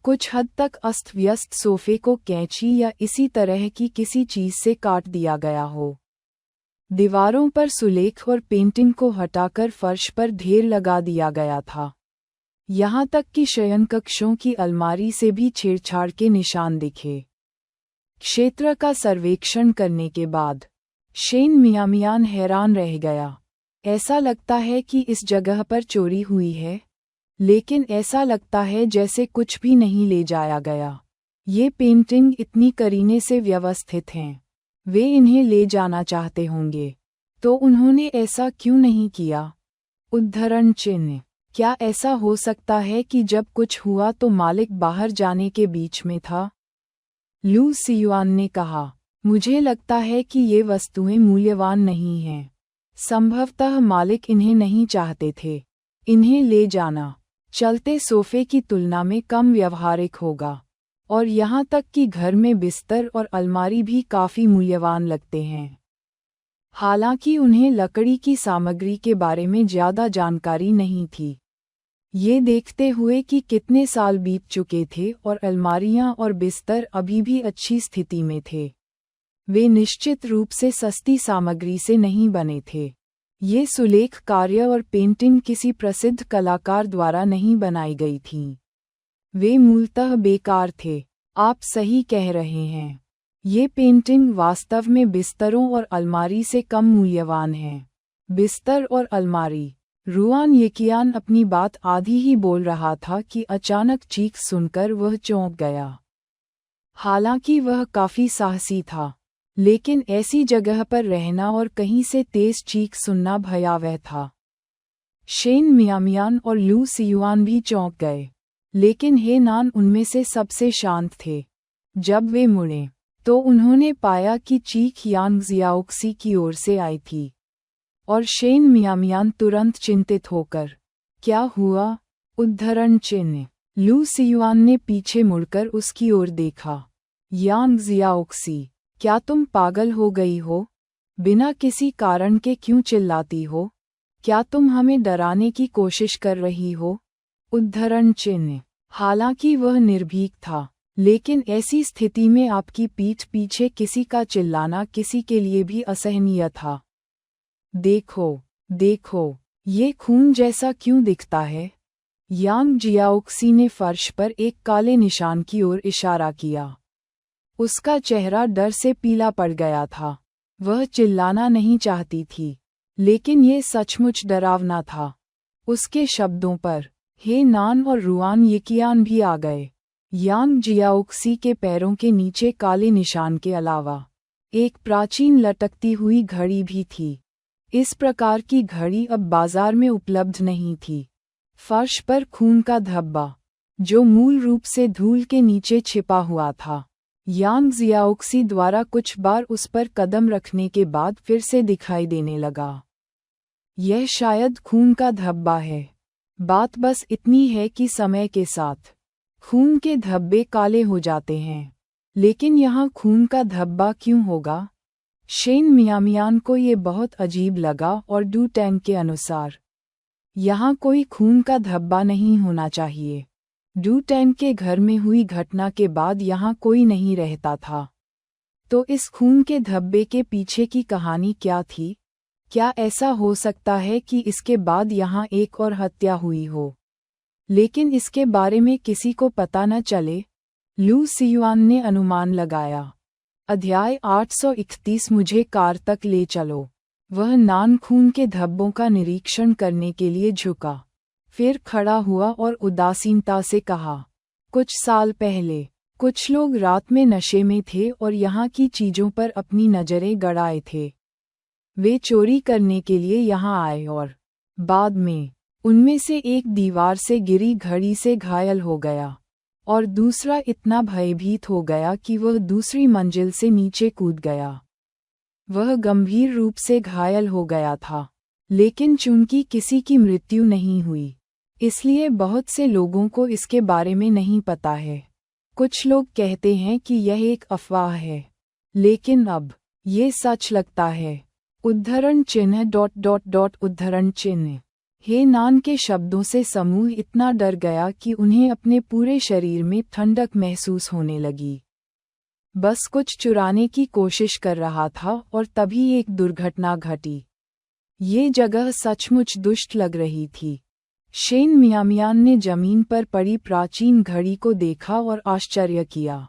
कुछ हद तक अस्त व्यस्त सोफे को कैंची या इसी तरह की किसी चीज से काट दिया गया हो। दीवारों पर सुलेख और पेंटिंग को हटाकर फर्श पर ढेर लगा दिया गया था। यहाँ तक कि शयनकक्षों की अलमारी से भी छेड़छाड़ के निशान दिखे। क्षेत्र का सर्वेक्षण करने के बाद शेन मियामियान हैरान रह गया। ऐसा लगता है कि इस जगह पर चोरी हुई है, लेकिन ऐसा लगता है जैसे कुछ भी नहीं ले जाया गया। ये पेंटिंग इतनी करीने से व्यवस्थित हैं, वे इन्हें ले जाना चाहते होंगे, तो उन्होंने ऐसा क्यों नहीं किया? उद्धरण चिन्ह। क्या ऐसा हो सकता है कि जब कुछ हुआ तो मालिक बाहर जाने के बीच में था? लू सियुआन ने कहा, मुझे लगता है कि ये वस्तुएं मूल्यवान नहीं हैं। संभवतः मालिक इन्हें नहीं चाहते थे। इन्हें ले जाना चलते सोफे की तुलना में कम व्यवहारिक होगा, और यहाँ तक कि घर में बिस्तर और अलमारी भी काफी मूल्यवान लगते हैं। हालांकि उन्हें लकड़ी की सामग्री के बारे में ज्यादा जानकारी नहीं थी। ये देखते हुए कि कितने साल बीत चुके थे और अलमारियां और बिस्तर अभी भी अच्छी स्थिति में थे, वे निश्चित रूप से सस्ती सामग्री से नहीं बने थे। ये सुलेख कार्य और पेंटिंग किसी प्रसिद्ध कलाकार द्वारा नहीं बनाई गई थीं। वे मूलतः बेकार थे। आप सही कह रहे हैं। ये पेंटिंग वास्तव में बिस्तरों और अलमारी से कम मूल्यवान है। बिस्तर और अलमारी। रुआन येकियान अपनी बात आधी ही बोल रहा था कि अचानक चीख सुनकर वह चौंक गया। हालांकि वह काफी साहसी था, लेकिन ऐसी जगह पर रहना और कहीं से तेज चीख सुनना भयावह था। शेन मियामियान और लू सियुआन भी चौंक गए, लेकिन हे नान उनमें से सबसे शांत थे। जब वे मुड़े तो उन्होंने पाया कि चीख यांग जियाओक्सी की ओर से आई थी, और शेन मियामियान तुरंत चिंतित होकर, क्या हुआ? उद्धरण चिन्ह। लू सियुआन ने पीछे मुड़कर उसकी ओर देखा। यांग जियाओक्सी, क्या तुम पागल हो गई हो? बिना किसी कारण के क्यों चिल्लाती हो? क्या तुम हमें डराने की कोशिश कर रही हो? उद्धरण चिन्ह। हालांकि वह निर्भीक था, लेकिन ऐसी स्थिति में आपकी पीठ पीछे किसी का चिल्लाना किसी के लिए भी असहनीय था। देखो, देखो, ये खून जैसा क्यों दिखता है? यांग जियाओक्सी ने फर्श पर एक काले निशान की ओर इशारा किया। उसका चेहरा डर से पीला पड़ गया था। वह चिल्लाना नहीं चाहती थी, लेकिन ये सचमुच डरावना था। उसके शब्दों पर हे नान और रुआन येकियान भी आ गए। यांग जियाओक्सी के पैरों के नीचे काले निशान के अलावा एक प्राचीन लटकती हुई घड़ी भी थी। इस प्रकार की घड़ी अब बाजार में उपलब्ध नहीं थी। फर्श पर खून का धब्बा, जो मूल रूप से धूल के नीचे छिपा हुआ था, यांग जियाओक्सी द्वारा कुछ बार उस पर कदम रखने के बाद फिर से दिखाई देने लगा। यह शायद खून का धब्बा है। बात बस इतनी है कि समय के साथ खून के धब्बे काले हो जाते हैं, लेकिन यहाँ खून का धब्बा क्यों होगा? शेन मियामियान को ये बहुत अजीब लगा और डू टैंग के अनुसार यहाँ कोई खून का धब्बा नहीं होना चाहिए। डू टैंग के घर में हुई घटना के बाद यहाँ कोई नहीं रहता था। तो इस खून के धब्बे के पीछे की कहानी क्या थी? क्या ऐसा हो सकता है कि इसके बाद यहाँ एक और हत्या हुई हो, लेकिन इसके बारे में किसी को पता न चले? लू सियुआन ने अनुमान लगाया। अध्याय 831 मुझे कार तक ले चलो। वह नान खून के धब्बों का निरीक्षण करने के लिए झुका, फिर खड़ा हुआ और उदासीनता से कहा, कुछ साल पहले कुछ लोग रात में नशे में थे और यहाँ की चीजों पर अपनी नजरें गड़ाए थे। वे चोरी करने के लिए यहाँ आए और बाद में उनमें से एक दीवार से गिरी घड़ी से घायल हो गया और दूसरा इतना भयभीत हो गया कि वह दूसरी मंजिल से नीचे कूद गया। वह गंभीर रूप से घायल हो गया था, लेकिन चूंकि किसी की मृत्यु नहीं हुई, इसलिए बहुत से लोगों को इसके बारे में नहीं पता है। कुछ लोग कहते हैं कि यह एक अफवाह है, लेकिन अब ये सच लगता है। उद्धरण चिन्ह उद्धरण चिन्ह। हे नान के शब्दों से समूह इतना डर गया कि उन्हें अपने पूरे शरीर में ठंडक महसूस होने लगी। बस कुछ चुराने की कोशिश कर रहा था और तभी एक दुर्घटना घटी। ये जगह सचमुच दुष्ट लग रही थी। शेन मियामियान ने जमीन पर पड़ी प्राचीन घड़ी को देखा और आश्चर्य किया।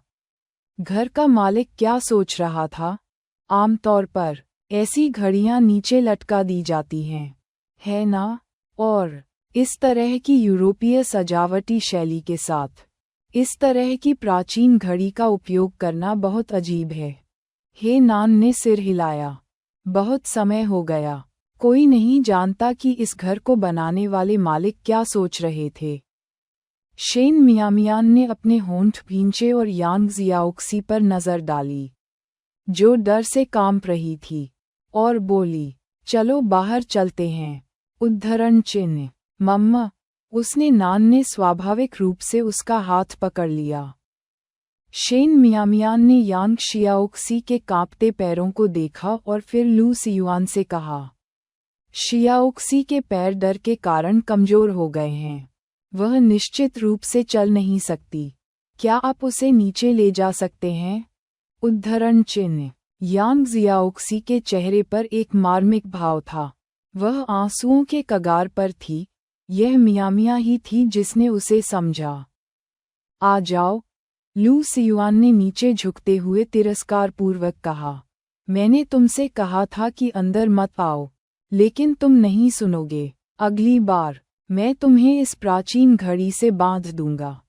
घर का मालिक क्या सोच रहा था? आमतौर पर ऐसी घड़ियां नीचे लटका दी जाती हैं, है ना? और इस तरह की यूरोपीय सजावटी शैली के साथ इस तरह की प्राचीन घड़ी का उपयोग करना बहुत अजीब है। हे नान ने सिर हिलाया। बहुत समय हो गया। कोई नहीं जानता कि इस घर को बनाने वाले मालिक क्या सोच रहे थे। शेन मियामियान ने अपने होंठ भींचे और यांग जियाओक्सी पर नजर डाली, जो डर से कांप रही थी, और बोली, चलो बाहर चलते हैं। उद्धरण चिन्ह। मम्मा, उसने नान ने स्वाभाविक रूप से उसका हाथ पकड़ लिया। शेन मियामियान ने यांग शियाओक्सी के कांपते पैरों को देखा और फिर लू सियुआन से कहा, शियाओक्सी के पैर डर के कारण कमजोर हो गए हैं। वह निश्चित रूप से चल नहीं सकती। क्या आप उसे नीचे ले जा सकते हैं? उद्धरण चिन्ह। यांग जियाओक्सी के चेहरे पर एक मार्मिक भाव था। वह आंसुओं के कगार पर थी। यह मियामिया ही थी जिसने उसे समझा। आ जाओ, लू सियुआन ने नीचे झुकते हुए तिरस्कारपूर्वक कहा। मैंने तुमसे कहा था कि अंदर मत आओ, लेकिन तुम नहीं सुनोगे। अगली बार मैं तुम्हें इस प्राचीन घड़ी से बांध दूंगा।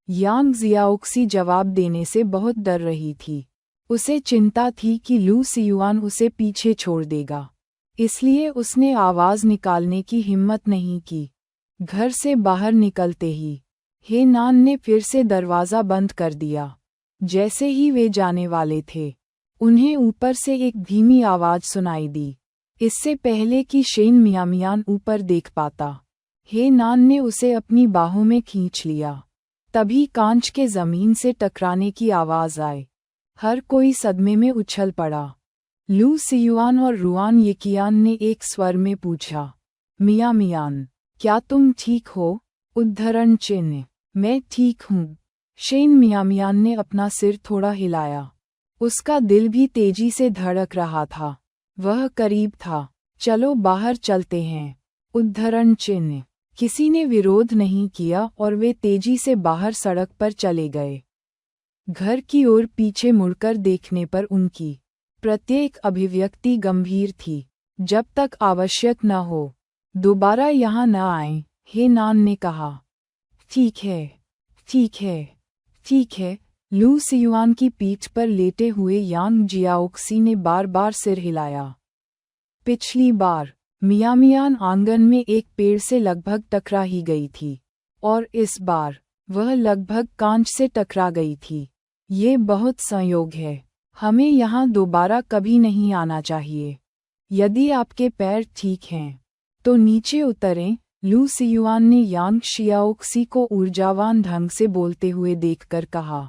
यांग जियाओक्सी जवाब देने से बहुत डर रही थी। उसे चिंता थी कि लू सियुआन उसे पीछे छोड़ देगा, इसलिए उसने आवाज निकालने की हिम्मत नहीं की। घर से बाहर निकलते ही हे नान ने फिर से दरवाज़ा बंद कर दिया। जैसे ही वे जाने वाले थे, उन्हें ऊपर से एक धीमी आवाज सुनाई दी। इससे पहले कि शेन मियामियान ऊपर देख पाता, हे नान ने उसे अपनी बाहों में खींच लिया। तभी कांच के जमीन से टकराने की आवाज आई। हर कोई सदमे में उछल पड़ा। लू सियुआन और रुआन येकियान ने एक स्वर में पूछा, मियामियान, क्या तुम ठीक हो? उद्धरण चिन्ह। मैं ठीक हूँ। शेन मियामियान ने अपना सिर थोड़ा हिलाया। उसका दिल भी तेजी से धड़क रहा था। वह करीब था। चलो बाहर चलते हैं। उद्धरण चिन्ह। किसी ने विरोध नहीं किया और वे तेजी से बाहर सड़क पर चले गए। घर की ओर पीछे मुड़कर देखने पर उनकी प्रत्येक अभिव्यक्ति गंभीर थी। जब तक आवश्यक न हो, दोबारा यहाँ न आएं, हे नान ने कहा। ठीक है, ठीक है, ठीक है। लू सियुआन की पीठ पर लेटे हुए यांग जियाओक्सी ने बार बार सिर हिलाया। पिछली बार मियामियान आंगन में एक पेड़ से लगभग टकरा ही गई थी, और इस बार वह लगभग कांच से टकरा गई थी। ये बहुत संयोग है। हमें यहाँ दोबारा कभी नहीं आना चाहिए। यदि आपके पैर ठीक हैं, तो नीचे उतरें। लू सियुआन ने यांग शियाओक्सी को ऊर्जावान ढंग से बोलते हुए देखकर कहा।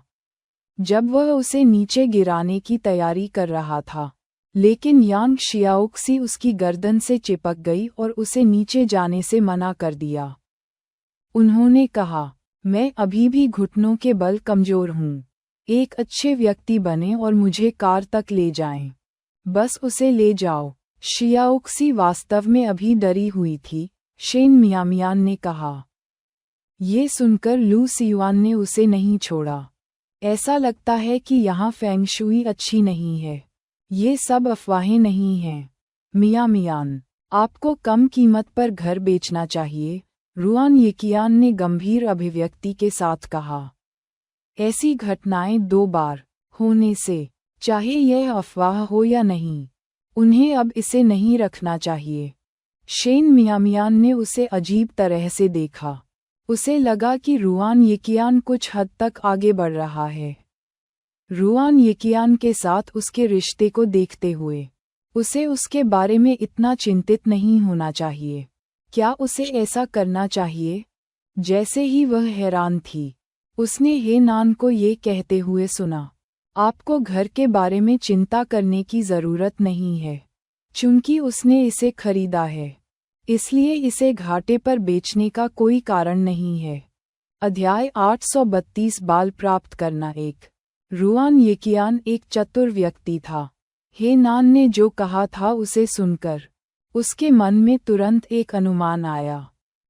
जब वह उसे नीचे गिराने की तैयारी कर रहा था, लेकिन यांग शियाओक्सी उसकी गर्दन से चिपक गई और उसे नीचे जाने से मना कर दिया। उन्होंने कहा, मैं अभी भी घुटनों के बल कमजोर हूँ। एक अच्छे व्यक्ति बने और मुझे कार तक ले जाएं। बस उसे ले जाओ। शियाओक्सी वास्तव में अभी डरी हुई थी, शेन मियामियान ने कहा। ये सुनकर लू सियुआन ने उसे नहीं छोड़ा। ऐसा लगता है कि यहाँ फेंग शुई अच्छी नहीं है। ये सब अफवाहें नहीं हैं। मियामियान, आपको कम कीमत पर घर बेचना चाहिए, रुआन येकियान ने गंभीर अभिव्यक्ति के साथ कहा। ऐसी घटनाएं 2 बार होने से, चाहे यह अफवाह हो या नहीं, उन्हें अब इसे नहीं रखना चाहिए। शेन मियामियान ने उसे अजीब तरह से देखा। उसे लगा कि रुआन येकियान कुछ हद तक आगे बढ़ रहा है। रुआन येकियान के साथ उसके रिश्ते को देखते हुए उसे उसके बारे में इतना चिंतित नहीं होना चाहिए। क्या उसे ऐसा करना चाहिए? जैसे ही वह हैरान थी, उसने हे नान को ये कहते हुए सुना, आपको घर के बारे में चिंता करने की ज़रूरत नहीं है, चूंकि उसने इसे खरीदा है, इसलिए इसे घाटे पर बेचने का कोई कारण नहीं है। अध्याय 832 बाल प्राप्त करना। रुआन येकियान एक चतुर व्यक्ति था। हे नान ने जो कहा था उसे सुनकर उसके मन में तुरंत एक अनुमान आया।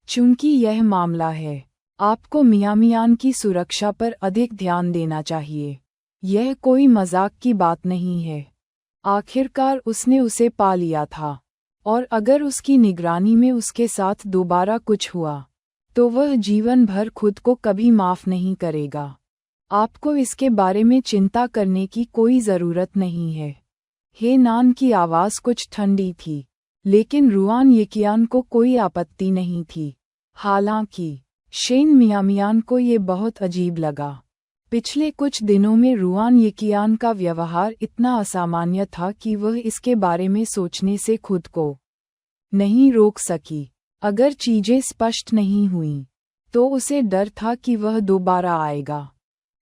चूंकि यह मामला है, आपको मियामियान की सुरक्षा पर अधिक ध्यान देना चाहिए। यह कोई मजाक की बात नहीं है। आखिरकार उसने उसे पा लिया था, और अगर उसकी निगरानी में उसके साथ दोबारा कुछ हुआ, तो वह जीवन भर खुद को कभी माफ नहीं करेगा। आपको इसके बारे में चिंता करने की कोई ज़रूरत नहीं है। हे नान की आवाज़ कुछ ठंडी थी, लेकिन रुआन येकियान को कोई आपत्ति नहीं थी। हालांकि शेन मियामियान को ये बहुत अजीब लगा। पिछले कुछ दिनों में रुआन येकियान का व्यवहार इतना असामान्य था कि वह इसके बारे में सोचने से खुद को नहीं रोक सकी। अगर चीजें स्पष्ट नहीं हुईं, तो उसे डर था कि वह दोबारा आएगा।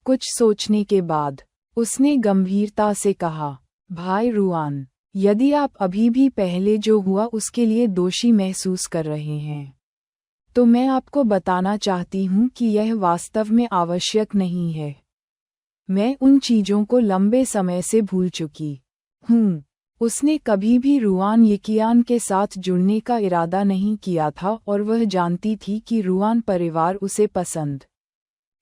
कुछ सोचने के बाद उसने गंभीरता से कहा, भाई रुआन, यदि आप अभी भी पहले जो हुआ उसके लिए दोषी महसूस कर रहे हैं, तो मैं आपको बताना चाहती हूँ कि यह वास्तव में आवश्यक नहीं है। मैं उन चीज़ों को लंबे समय से भूल चुकी हूँ। उसने कभी भी रुआन येकियान के साथ जुड़ने का इरादा नहीं किया था और वह जानती थी कि रुआन परिवार उसे पसंद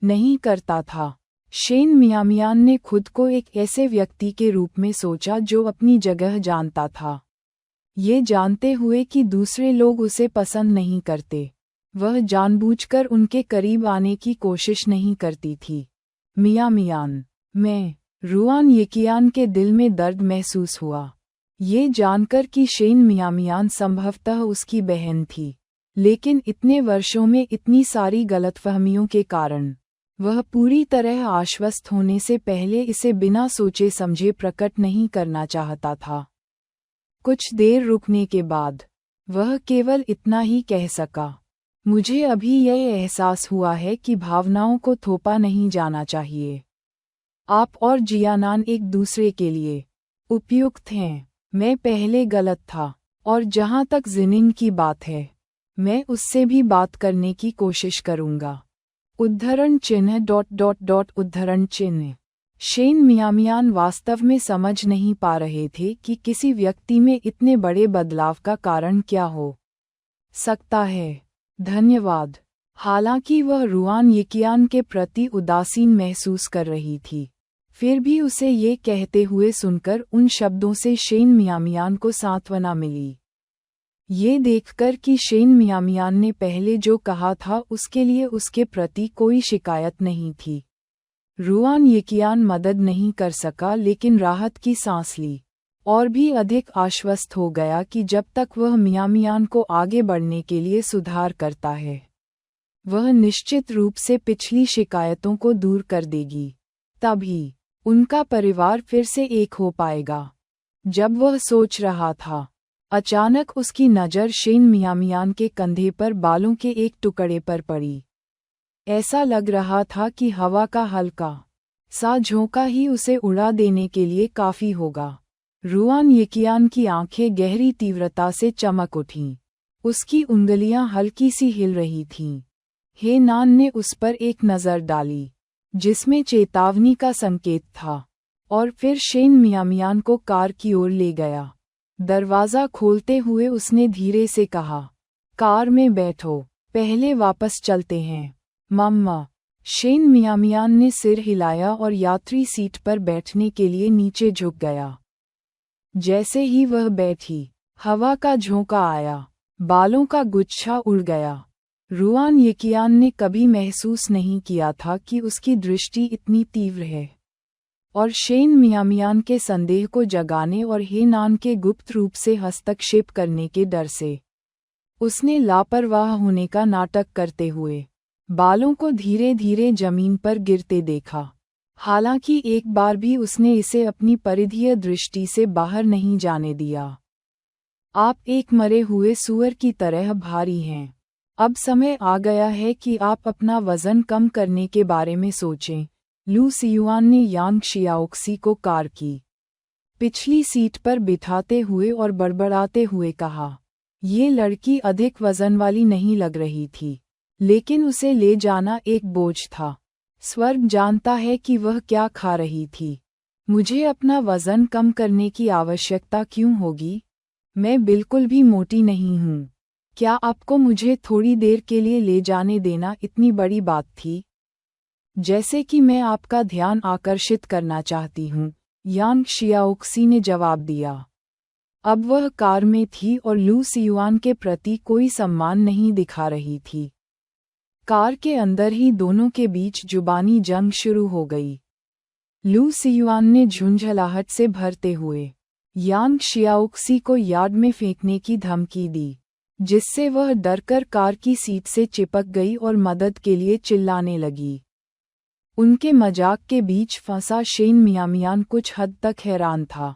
नहीं करता था। शेन मियामियान ने खुद को एक ऐसे व्यक्ति के रूप में सोचा जो अपनी जगह जानता था। ये जानते हुए कि दूसरे लोग उसे पसंद नहीं करते, वह जानबूझकर उनके करीब आने की कोशिश नहीं करती थी। मियामियान, मैं रुआन येकियान के दिल में दर्द महसूस हुआ। ये जानकर कि शेन मियामियान संभवतः उसकी बहन थी, लेकिन इतने वर्षों में इतनी सारी गलतफहमियों के कारण वह पूरी तरह आश्वस्त होने से पहले इसे बिना सोचे समझे प्रकट नहीं करना चाहता था। कुछ देर रुकने के बाद वह केवल इतना ही कह सका, मुझे अभी यह एहसास हुआ है कि भावनाओं को थोपा नहीं जाना चाहिए। आप और जियानान एक दूसरे के लिए उपयुक्त हैं। मैं पहले गलत था, और जहाँ तक जिनिंग की बात है, मैं उससे भी बात करने की कोशिश करूँगा। उद्धरण चिन्ह उद्धरण चिन्ह। शेन मियामियान वास्तव में समझ नहीं पा रहे थे कि किसी व्यक्ति में इतने बड़े बदलाव का कारण क्या हो सकता है। धन्यवाद। हालांकि वह रुआन येकियान के प्रति उदासीन महसूस कर रही थी, फिर भी उसे ये कहते हुए सुनकर उन शब्दों से शेन मियामियान को सांत्वना मिली। ये देखकर कि शेन मियामियान ने पहले जो कहा था उसके लिए उसके प्रति कोई शिकायत नहीं थी, रुआन येकियान मदद नहीं कर सका, लेकिन राहत की सांस ली और भी अधिक आश्वस्त हो गया कि जब तक वह मियामियान को आगे बढ़ने के लिए सुधार करता है, वह निश्चित रूप से पिछली शिकायतों को दूर कर देगी। तभी उनका परिवार फिर से एक हो पाएगा। जब वह सोच रहा था, अचानक उसकी नज़र शेन मियामियान के कंधे पर बालों के एक टुकड़े पर पड़ी। ऐसा लग रहा था कि हवा का हल्का सा झोंका ही उसे उड़ा देने के लिए काफ़ी होगा। रुआन यकियान की आंखें गहरी तीव्रता से चमक उठीं। उसकी उंगलियां हल्की सी हिल रही थीं। हे नान ने उस पर एक नज़र डाली, जिसमें चेतावनी का संकेत था, और फिर शेन मियामियान को कार की ओर ले गया। दरवाज़ा खोलते हुए उसने धीरे से कहा, कार में बैठो, पहले वापस चलते हैं। मम्मा। शेन मियामियान ने सिर हिलाया और यात्री सीट पर बैठने के लिए नीचे झुक गया। जैसे ही वह बैठी, हवा का झोंका आया, बालों का गुच्छा उड़ गया। रुआन यकियान ने कभी महसूस नहीं किया था कि उसकी दृष्टि इतनी तीव्र है, और शेन मियामियान के संदेह को जगाने और हे नान के गुप्त रूप से हस्तक्षेप करने के डर से उसने लापरवाह होने का नाटक करते हुए बालों को धीरे धीरे जमीन पर गिरते देखा। हालांकि एक बार भी उसने इसे अपनी परिधीय दृष्टि से बाहर नहीं जाने दिया। आप एक मरे हुए सूअर की तरह भारी हैं। अब समय आ गया है कि आप अपना वजन कम करने के बारे में सोचें। लू सियुआन ने यांग शियाओक्सी को कार की पिछली सीट पर बिठाते हुए और बड़बड़ाते हुए कहा। ये लड़की अधिक वजन वाली नहीं लग रही थी, लेकिन उसे ले जाना एक बोझ था। स्वर्ग जानता है कि वह क्या खा रही थी। मुझे अपना वजन कम करने की आवश्यकता क्यों होगी? मैं बिल्कुल भी मोटी नहीं हूँ। क्या आपको मुझे थोड़ी देर के लिए ले जाने देना इतनी बड़ी बात थी? जैसे कि मैं आपका ध्यान आकर्षित करना चाहती हूँ, यांग शियाओक्सी ने जवाब दिया। अब वह कार में थी और लू सियुआन के प्रति कोई सम्मान नहीं दिखा रही थी। कार के अंदर ही दोनों के बीच जुबानी जंग शुरू हो गई। लू सियुआन ने झुंझलाहट से भरते हुए यांग शियाओक्सी को यार्ड में फेंकने की धमकी दी, जिससे वह डरकर कार की सीट से चिपक गई और मदद के लिए चिल्लाने लगी। उनके मजाक के बीच फंसा शेन मियामियान कुछ हद तक हैरान था।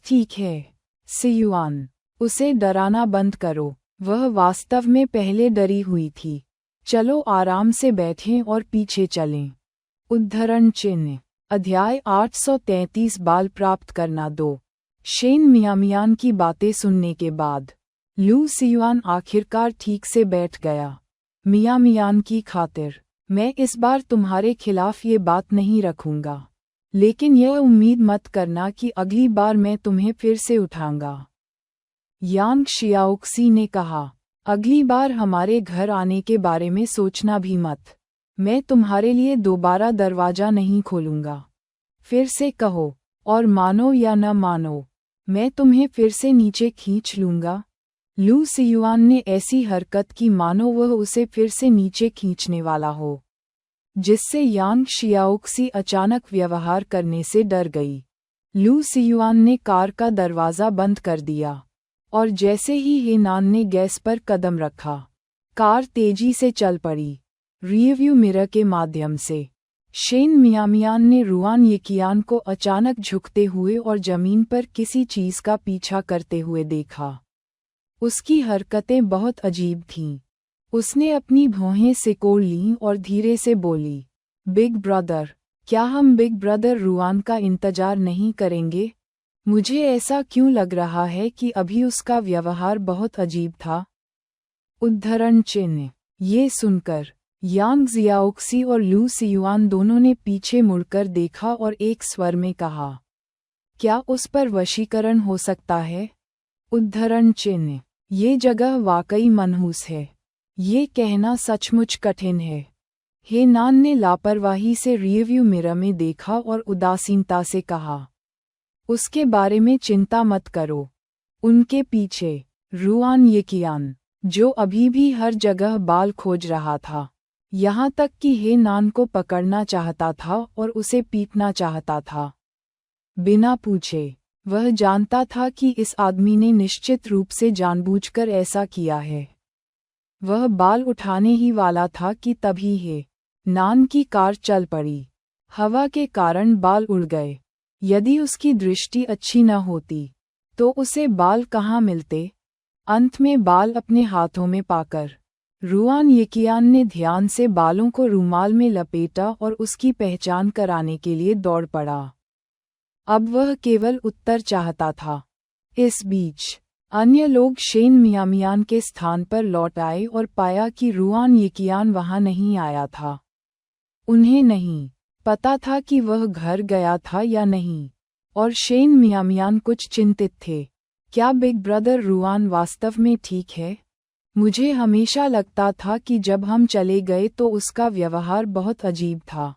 ठीक है, सियुआन, उसे डराना बंद करो। वह वास्तव में पहले डरी हुई थी। चलो आराम से बैठें और पीछे चलें। उद्धरण चिन्ह। अध्याय 833 बाल प्राप्त करना 2। शेन मियामियान की बातें सुनने के बाद लू सियुआन आखिरकार ठीक से बैठ गया। मियामियान की खातिर मैं इस बार तुम्हारे खिलाफ ये बात नहीं रखूंगा, लेकिन यह उम्मीद मत करना कि अगली बार मैं तुम्हें फिर से उठाऊंगा। यांग शियाओक्सी ने कहा, अगली बार हमारे घर आने के बारे में सोचना भी मत। मैं तुम्हारे लिए दोबारा दरवाजा नहीं खोलूंगा। फिर से कहो, और मानो या न मानो, मैं तुम्हें फिर से नीचे खींच लूंगा। लू सियुआन ने ऐसी हरकत की मानो वह उसे फिर से नीचे खींचने वाला हो, जिससे यांग शियाओक्सी अचानक व्यवहार करने से डर गई। लू सियुआन ने कार का दरवाज़ा बंद कर दिया, और जैसे ही हे नान ने गैस पर कदम रखा, कार तेजी से चल पड़ी। रियरव्यू मिरर के माध्यम से शेन मियामियान ने रुआन यकियान को अचानक झुकते हुए और जमीन पर किसी चीज़ का पीछा करते हुए देखा। उसकी हरकतें बहुत अजीब थीं। उसने अपनी भौहें सिकोड़ लीं और धीरे से बोली, बिग ब्रदर, क्या हम बिग ब्रदर रुआन का इंतजार नहीं करेंगे? मुझे ऐसा क्यों लग रहा है कि अभी उसका व्यवहार बहुत अजीब था। उद्धरण चिन्ह। ये सुनकर यांग जियाओक्सी और लू सियुआन दोनों ने पीछे मुड़कर देखा और एक स्वर में कहा, क्या उस पर वशीकरण हो सकता है? उद्धरण चिन्ह। ये जगह वाकई मनहूस है। ये कहना सचमुच कठिन है। हे नान ने लापरवाही से रियरव्यू मिरर में देखा और उदासीनता से कहा, उसके बारे में चिंता मत करो। उनके पीछे रुआन यकियान, जो अभी भी हर जगह बाल खोज रहा था, यहाँ तक कि हे नान को पकड़ना चाहता था और उसे पीटना चाहता था। बिना पूछे वह जानता था कि इस आदमी ने निश्चित रूप से जानबूझकर ऐसा किया है। वह बाल उठाने ही वाला था कि तभी हे नान की कार चल पड़ी। हवा के कारण बाल उड़ गए। यदि उसकी दृष्टि अच्छी न होती तो उसे बाल कहाँ मिलते। अंत में बाल अपने हाथों में पाकर रुआन यकियान ने ध्यान से बालों को रुमाल में लपेटा और उसकी पहचान कराने के लिए दौड़ पड़ा। अब वह केवल उत्तर चाहता था। इस बीच अन्य लोग शेन मियामियान के स्थान पर लौट आए और पाया कि रुआन येकियान वहां नहीं आया था। उन्हें नहीं पता था कि वह घर गया था या नहीं, और शेन मियामियान कुछ चिंतित थे। क्या बिग ब्रदर रुआन वास्तव में ठीक है? मुझे हमेशा लगता था कि जब हम चले गए तो उसका व्यवहार बहुत अजीब था।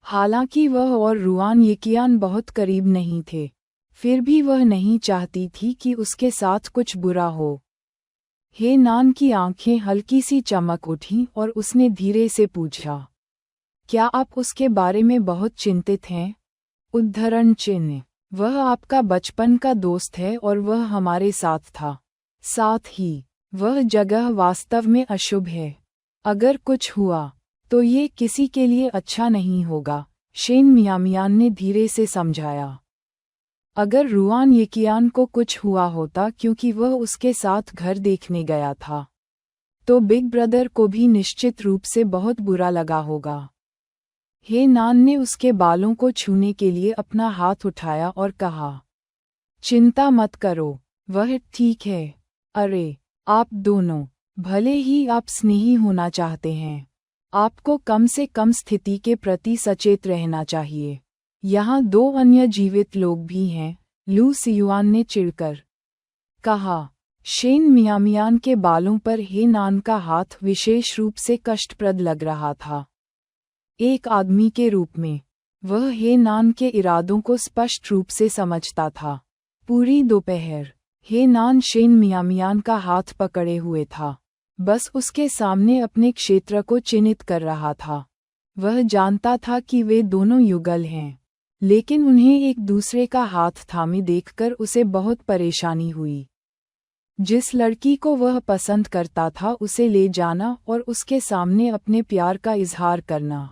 हालांकि वह और रुआन येकियान बहुत करीब नहीं थे, फिर भी वह नहीं चाहती थी कि उसके साथ कुछ बुरा हो। हे नान की आंखें हल्की सी चमक उठीं और उसने धीरे से पूछा, क्या आप उसके बारे में बहुत चिंतित हैं? उद्धरण चिन्ह। वह आपका बचपन का दोस्त है और वह हमारे साथ था। साथ ही वह जगह वास्तव में अशुभ है। अगर कुछ हुआ तो ये किसी के लिए अच्छा नहीं होगा, शेन मियामियान ने धीरे से समझाया। अगर रुआन येकियान को कुछ हुआ होता क्योंकि वह उसके साथ घर देखने गया था, तो बिग ब्रदर को भी निश्चित रूप से बहुत बुरा लगा होगा। हे नान ने उसके बालों को छूने के लिए अपना हाथ उठाया और कहा, चिंता मत करो, वह ठीक है। अरे, आप दोनों, भले ही आप स्नेही होना चाहते हैं, आपको कम से कम स्थिति के प्रति सचेत रहना चाहिए। यहाँ 2 अन्य जीवित लोग भी हैं, लू सियुआन ने चिढ़कर कहा। शेन मियामियान के बालों पर हे नान का हाथ विशेष रूप से कष्टप्रद लग रहा था। एक आदमी के रूप में वह हे नान के इरादों को स्पष्ट रूप से समझता था। पूरी दोपहर हे नान शेन मियामियान का हाथ पकड़े हुए था, बस उसके सामने अपने क्षेत्र को चिन्हित कर रहा था। वह जानता था कि वे दोनों युगल हैं, लेकिन उन्हें एक दूसरे का हाथ थामे देखकर उसे बहुत परेशानी हुई। जिस लड़की को वह पसंद करता था उसे ले जाना और उसके सामने अपने प्यार का इजहार करना।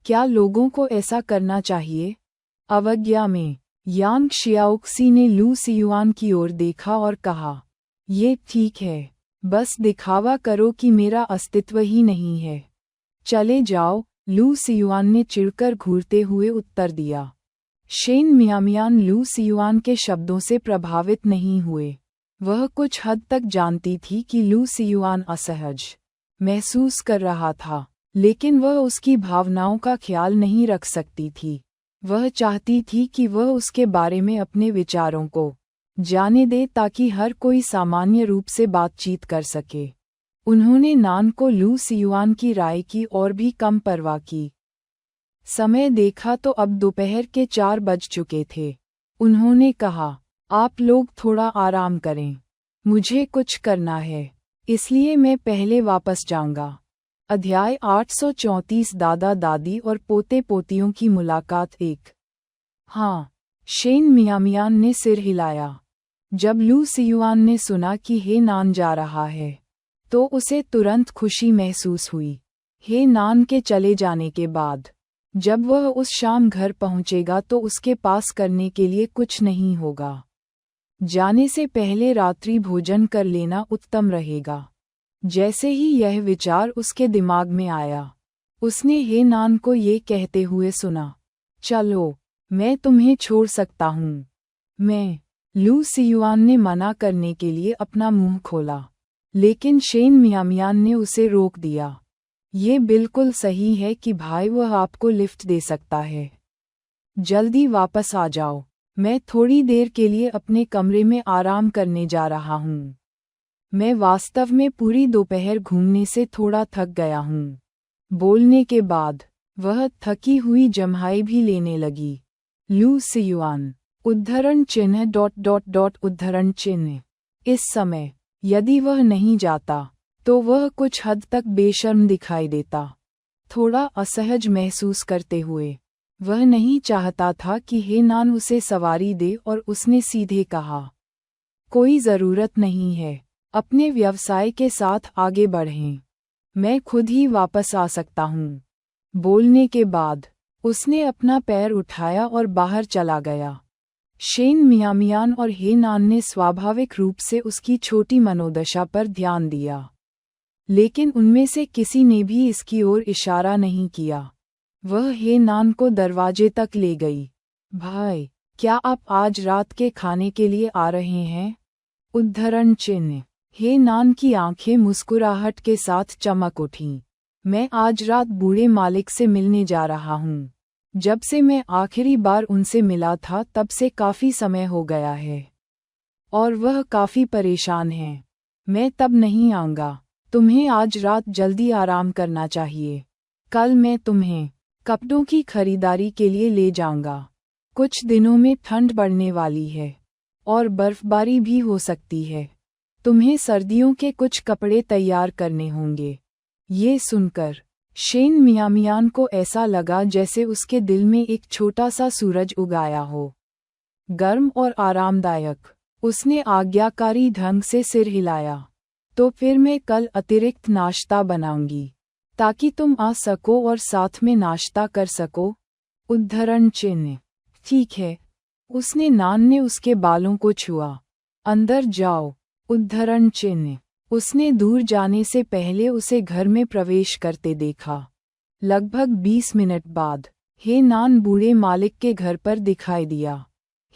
क्या लोगों को ऐसा करना चाहिए? अवज्ञा में यांग शियाओक्सी ने लू सियुआन की ओर देखा और कहा, ये ठीक है, बस दिखावा करो कि मेरा अस्तित्व ही नहीं है। चले जाओ, लू सियुआन ने चिढ़कर घूरते हुए उत्तर दिया। शेन मियामियान लू सियुआन के शब्दों से प्रभावित नहीं हुए। वह कुछ हद तक जानती थी कि लू सियुआन असहज महसूस कर रहा था, लेकिन वह उसकी भावनाओं का ख्याल नहीं रख सकती थी। वह चाहती थी कि वह उसके बारे में अपने विचारों को जाने दे ताकि हर कोई सामान्य रूप से बातचीत कर सके। उन्होंने नान को लू सियुआन की राय की और भी कम परवाह की। समय देखा तो अब दोपहर के 4 बज चुके थे। उन्होंने कहा, आप लोग थोड़ा आराम करें, मुझे कुछ करना है, इसलिए मैं पहले वापस जाऊंगा। अध्याय 834 दादा दादी और पोते पोतियों की मुलाकात 1। हाँ, शेन मियामियान ने सिर हिलाया। जब लू सियुआन ने सुना कि हे नान जा रहा है, तो उसे तुरंत खुशी महसूस हुई। हे नान के चले जाने के बाद जब वह उस शाम घर पहुंचेगा तो उसके पास करने के लिए कुछ नहीं होगा। जाने से पहले रात्रि भोजन कर लेना उत्तम रहेगा। जैसे ही यह विचार उसके दिमाग में आया, उसने हे नान को ये कहते हुए सुना, चलो, मैं तुम्हें छोड़ सकता हूँ। मैं लू सियुआन ने मना करने के लिए अपना मुंह खोला, लेकिन शेन मियामियान ने उसे रोक दिया। ये बिल्कुल सही है कि भाई वह आपको लिफ्ट दे सकता है। जल्दी वापस आ जाओ, मैं थोड़ी देर के लिए अपने कमरे में आराम करने जा रहा हूँ। मैं वास्तव में पूरी दोपहर घूमने से थोड़ा थक गया हूँ। बोलने के बाद वह थकी हुई जम्हाई भी लेने लगी। लू सियुआन उद्धरण चिन्ह ... उद्धरण चिन्ह। इस समय यदि वह नहीं जाता तो वह कुछ हद तक बेशर्म दिखाई देता। थोड़ा असहज महसूस करते हुए वह नहीं चाहता था कि हे नान उसे सवारी दे और उसने सीधे कहा, कोई ज़रूरत नहीं है, अपने व्यवसाय के साथ आगे बढ़ें, मैं खुद ही वापस आ सकता हूँ। बोलने के बाद उसने अपना पैर उठाया और बाहर चला गया। शेन मियामियान और हे नान ने स्वाभाविक रूप से उसकी छोटी मनोदशा पर ध्यान दिया, लेकिन उनमें से किसी ने भी इसकी ओर इशारा नहीं किया। वह हे नान को दरवाजे तक ले गई। भाई, क्या आप आज रात के खाने के लिए आ रहे हैं? उद्धरण चिन्ह। हे नान की आंखें मुस्कुराहट के साथ चमक उठीं। मैं आज रात बूढ़े मालिक से मिलने जा रहा हूँ। जब से मैं आखिरी बार उनसे मिला था तब से काफी समय हो गया है। और वह काफी परेशान हैं। मैं तब नहीं आऊंगा। तुम्हें आज रात जल्दी आराम करना चाहिए। कल मैं तुम्हें कपड़ों की खरीदारी के लिए ले जाऊंगा। कुछ दिनों में ठंड बढ़ने वाली है और बर्फबारी भी हो सकती है। तुम्हें सर्दियों के कुछ कपड़े तैयार करने होंगे। ये सुनकर शेन मियामियान को ऐसा लगा जैसे उसके दिल में एक छोटा सा सूरज उगाया हो, गर्म और आरामदायक। उसने आज्ञाकारी ढंग से सिर हिलाया। तो फिर मैं कल अतिरिक्त नाश्ता बनाऊंगी ताकि तुम आ सको और साथ में नाश्ता कर सको। उद्धरण चिन्ह। ठीक है। उसने नान ने उसके बालों को छुआ। अंदर जाओ। उद्धरण चिन्ह। उसने दूर जाने से पहले उसे घर में प्रवेश करते देखा। लगभग 20 मिनट बाद हे नान बूढ़े मालिक के घर पर दिखाई दिया।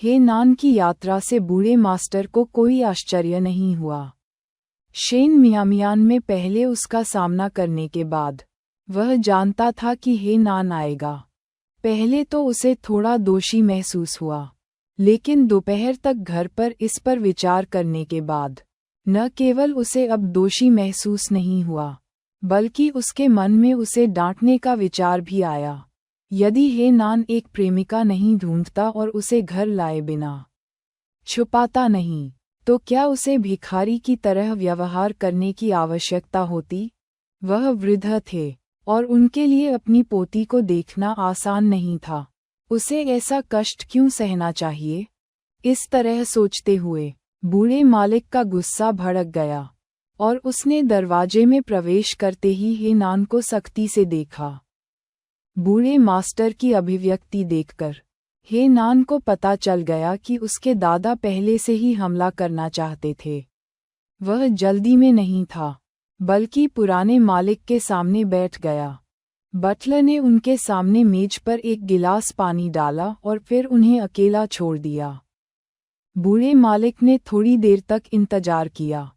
हे नान की यात्रा से बूढ़े मास्टर को कोई आश्चर्य नहीं हुआ। शेन मियामियान में पहले उसका सामना करने के बाद वह जानता था कि हे नान आएगा। पहले तो उसे थोड़ा दोषी महसूस हुआ, लेकिन दोपहर तक घर पर इस पर विचार करने के बाद न केवल उसे अब दोषी महसूस नहीं हुआ, बल्कि उसके मन में उसे डांटने का विचार भी आया। यदि हे नान एक प्रेमिका नहीं ढूंढता और उसे घर लाए बिना छुपाता नहीं, तो क्या उसे भिखारी की तरह व्यवहार करने की आवश्यकता होती? वह वृद्ध थे और उनके लिए अपनी पोती को देखना आसान नहीं था। उसे ऐसा कष्ट क्यों सहना चाहिए? इस तरह सोचते हुए बूढ़े मालिक का गुस्सा भड़क गया और उसने दरवाजे में प्रवेश करते ही हे नान को सख्ती से देखा। बूढ़े मास्टर की अभिव्यक्ति देखकर हे नान को पता चल गया कि उसके दादा पहले से ही हमला करना चाहते थे। वह जल्दी में नहीं था, बल्कि पुराने मालिक के सामने बैठ गया। बटलर ने उनके सामने मेज पर एक गिलास पानी डाला और फिर उन्हें अकेला छोड़ दिया। बूढ़े मालिक ने थोड़ी देर तक इंतजार किया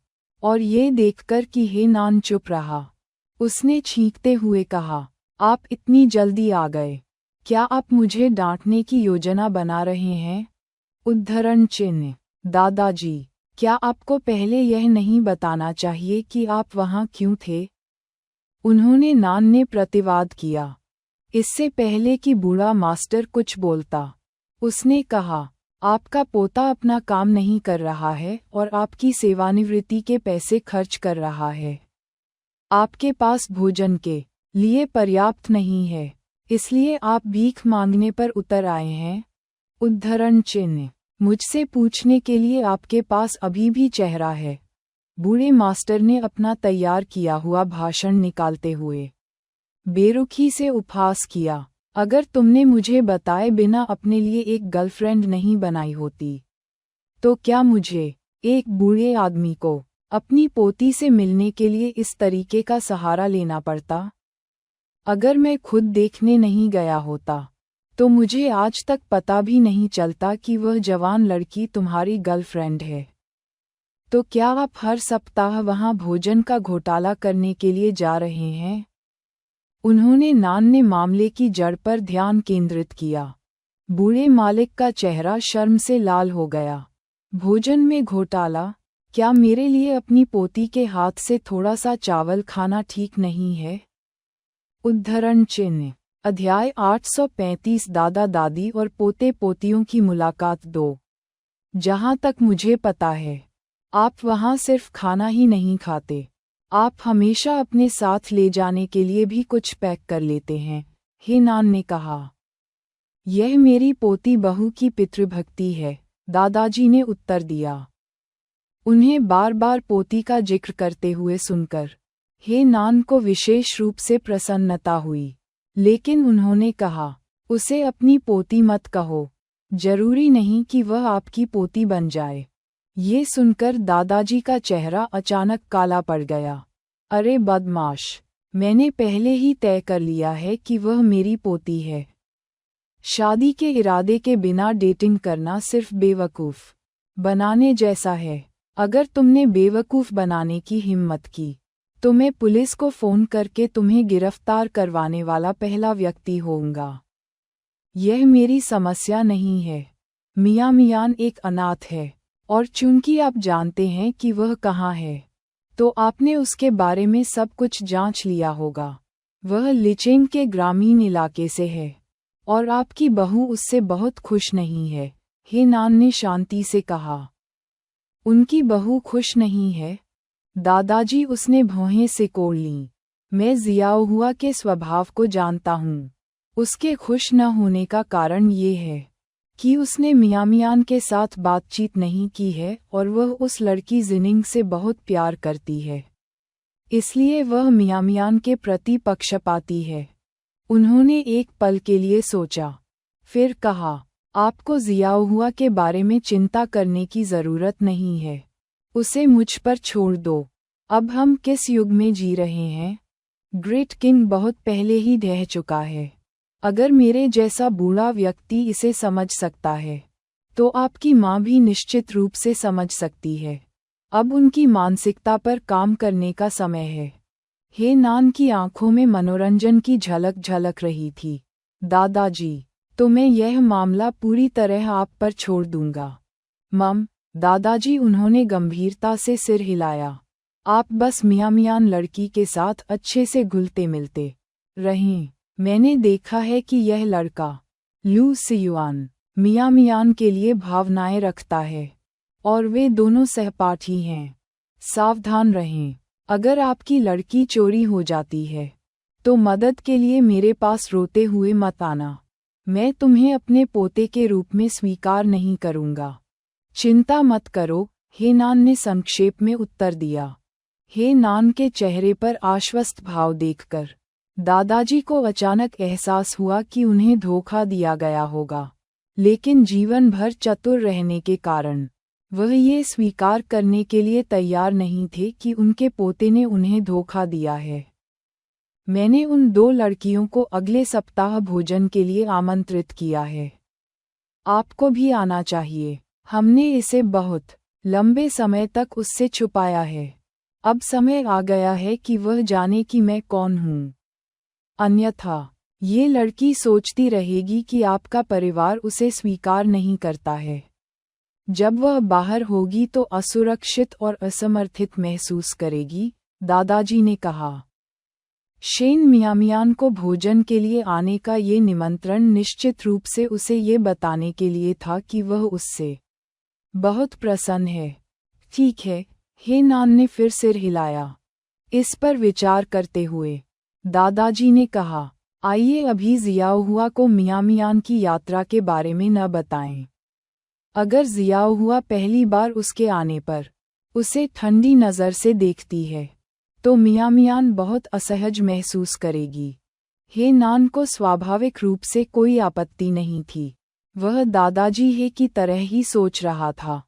और ये देखकर कि हे नान चुप रहा, उसने छींकते हुए कहा, आप इतनी जल्दी आ गए। क्या आप मुझे डांटने की योजना बना रहे हैं? उद्धरण चिन्ह। दादाजी, क्या आपको पहले यह नहीं बताना चाहिए कि आप वहाँ क्यों थे? उन्होंने नान ने प्रतिवाद किया। इससे पहले कि बूढ़ा मास्टर कुछ बोलता, उसने कहा, आपका पोता अपना काम नहीं कर रहा है और आपकी सेवानिवृत्ति के पैसे खर्च कर रहा है। आपके पास भोजन के लिए पर्याप्त नहीं है, इसलिए आप भीख मांगने पर उतर आए हैं। उद्धरण चिन्ह। मुझसे पूछने के लिए आपके पास अभी भी चेहरा है। बूढ़े मास्टर ने अपना तैयार किया हुआ भाषण निकालते हुए बेरुखी से उपहास किया। अगर तुमने मुझे बताए बिना अपने लिए एक गर्लफ्रेंड नहीं बनाई होती, तो क्या मुझे, एक बूढ़े आदमी को, अपनी पोती से मिलने के लिए इस तरीके का सहारा लेना पड़ता? अगर मैं खुद देखने नहीं गया होता, तो मुझे आज तक पता भी नहीं चलता कि वह जवान लड़की तुम्हारी गर्लफ्रेंड है। तो क्या आप हर सप्ताह वहाँ भोजन का घोटाला करने के लिए जा रहे हैं? उन्होंने नान ने मामले की जड़ पर ध्यान केंद्रित किया। बूढ़े मालिक का चेहरा शर्म से लाल हो गया। भोजन में घोटाला? क्या मेरे लिए अपनी पोती के हाथ से थोड़ा सा चावल खाना ठीक नहीं है? उद्धरण चिन्ह। अध्याय 835 दादा दादी और पोते पोतियों की मुलाकात 2। जहाँ तक मुझे पता है, आप वहाँ सिर्फ खाना ही नहीं खाते, आप हमेशा अपने साथ ले जाने के लिए भी कुछ पैक कर लेते हैं, हे नान ने कहा। यह मेरी पोती बहू की पितृभक्ति है, दादाजी ने उत्तर दिया। उन्हें बार बार पोती का जिक्र करते हुए सुनकर हे नान को विशेष रूप से प्रसन्नता हुई, लेकिन उन्होंने कहा, उसे अपनी पोती मत कहो, जरूरी नहीं कि वह आपकी पोती बन जाए। ये सुनकर दादाजी का चेहरा अचानक काला पड़ गया। अरे बदमाश, मैंने पहले ही तय कर लिया है कि वह मेरी पोती है। शादी के इरादे के बिना डेटिंग करना सिर्फ बेवकूफ़ बनाने जैसा है। अगर तुमने बेवकूफ़ बनाने की हिम्मत की तो मैं पुलिस को फ़ोन करके तुम्हें गिरफ्तार करवाने वाला पहला व्यक्ति होऊंगा। यह मेरी समस्या नहीं है। मियां मियान एक अनाथ है और चूंकि आप जानते हैं कि वह कहाँ है, तो आपने उसके बारे में सब कुछ जांच लिया होगा। वह लिचेंग के ग्रामीण इलाके से है और आपकी बहू उससे बहुत खुश नहीं है, हे नान ने शांति से कहा। उनकी बहू खुश नहीं है? दादाजी, उसने भौहें सिकोड़ लीं। मैं जियाओहुआ के स्वभाव को जानता हूँ। उसके खुश न होने का कारण ये है कि उसने मियां मियान के साथ बातचीत नहीं की है और वह उस लड़की जिनिंग से बहुत प्यार करती है। इसलिए वह मियां मियान के प्रति पक्षपाती है। उन्होंने एक पल के लिए सोचा, फिर कहा, आपको जियाओहुआ के बारे में चिंता करने की ज़रूरत नहीं है। उसे मुझ पर छोड़ दो। अब हम किस युग में जी रहे हैं? ग्रेट किंग बहुत पहले ही ढह चुका है। अगर मेरे जैसा बूढ़ा व्यक्ति इसे समझ सकता है, तो आपकी माँ भी निश्चित रूप से समझ सकती है। अब उनकी मानसिकता पर काम करने का समय है। हे नान की आंखों में मनोरंजन की झलक झलक रही थी। दादाजी, तो मैं यह मामला पूरी तरह आप पर छोड़ दूंगा। मम, दादाजी, उन्होंने गंभीरता से सिर हिलाया। आप बस मियां मियान लड़की के साथ अच्छे से घुलते मिलते रहें। मैंने देखा है कि यह लड़का लू सियुआन मियां मियान के लिए भावनाएं रखता है और वे दोनों सहपाठी हैं। सावधान रहें। अगर आपकी लड़की चोरी हो जाती है तो मदद के लिए मेरे पास रोते हुए मत आना। मैं तुम्हें अपने पोते के रूप में स्वीकार नहीं करूंगा। चिंता मत करो, हे नान ने संक्षेप में उत्तर दिया। हे नान के चेहरे पर आश्वस्त भाव देखकर दादाजी को अचानक एहसास हुआ कि उन्हें धोखा दिया गया होगा, लेकिन जीवन भर चतुर रहने के कारण वह ये स्वीकार करने के लिए तैयार नहीं थे कि उनके पोते ने उन्हें धोखा दिया है। मैंने उन 2 लड़कियों को अगले सप्ताह भोजन के लिए आमंत्रित किया है। आपको भी आना चाहिए। हमने इसे बहुत लंबे समय तक उससे छुपाया है। अब समय आ गया है कि वह जाने कि मैं कौन हूँ। अन्यथा ये लड़की सोचती रहेगी कि आपका परिवार उसे स्वीकार नहीं करता है। जब वह बाहर होगी तो असुरक्षित और असमर्थित महसूस करेगी, दादाजी ने कहा। शेन मियां मियान को भोजन के लिए आने का ये निमंत्रण निश्चित रूप से उसे ये बताने के लिए था कि वह उससे बहुत प्रसन्न है। ठीक है, हे नान ने फिर सिर हिलाया। इस पर विचार करते हुए दादाजी ने कहा, आइए अभी जियाओहुआ को मियां मियान की यात्रा के बारे में न बताएं। अगर जियाओहुआ पहली बार उसके आने पर उसे ठंडी नज़र से देखती है तो मियां मियान बहुत असहज महसूस करेगी। हे नान को स्वाभाविक रूप से कोई आपत्ति नहीं थी। वह दादाजी हे की तरह ही सोच रहा था।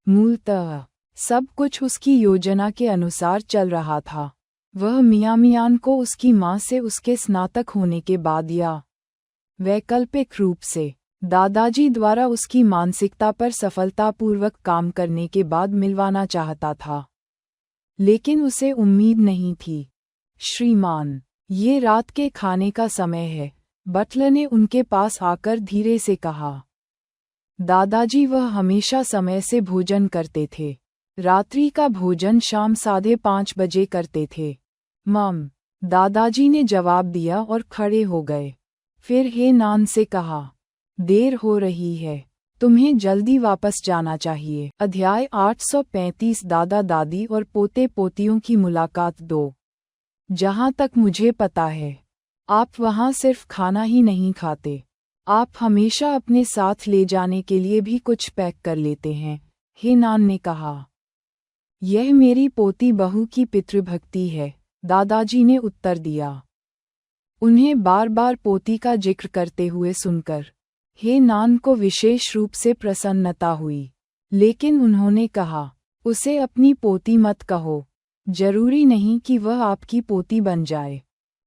मूलतः सब कुछ उसकी योजना के अनुसार चल रहा था। वह मियां मियान को उसकी माँ से उसके स्नातक होने के बाद या वैकल्पिक रूप से दादाजी द्वारा उसकी मानसिकता पर सफलतापूर्वक काम करने के बाद मिलवाना चाहता था, लेकिन उसे उम्मीद नहीं थी। श्रीमान, ये रात के खाने का समय है, बटलर ने उनके पास आकर धीरे से कहा। दादाजी वह हमेशा समय से भोजन करते थे। रात्रि का भोजन शाम 5:30 बजे करते थे। मम, दादाजी ने जवाब दिया और खड़े हो गए। फिर हे नान से कहा, देर हो रही है, तुम्हें जल्दी वापस जाना चाहिए। अध्याय 835 दादा दादी और पोते पोतियों की मुलाकात 2। जहाँ तक मुझे पता है, आप वहाँ सिर्फ खाना ही नहीं खाते, आप हमेशा अपने साथ ले जाने के लिए भी कुछ पैक कर लेते हैं, हे नान ने कहा। यह मेरी पोती बहू की पितृभक्ति है, दादाजी ने उत्तर दिया। उन्हें बार बार पोती का जिक्र करते हुए सुनकर हे नान को विशेष रूप से प्रसन्नता हुई, लेकिन उन्होंने कहा, उसे अपनी पोती मत कहो, जरूरी नहीं कि वह आपकी पोती बन जाए।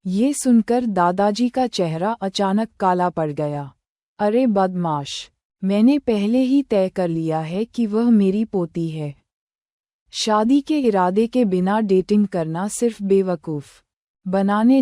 ये सुनकर दादाजी का चेहरा अचानक काला पड़ गया। अरे बदमाश, मैंने पहले ही तय कर लिया है कि वह मेरी पोती है। शादी के इरादे के बिना डेटिंग करना सिर्फ बेवकूफ़ बनाने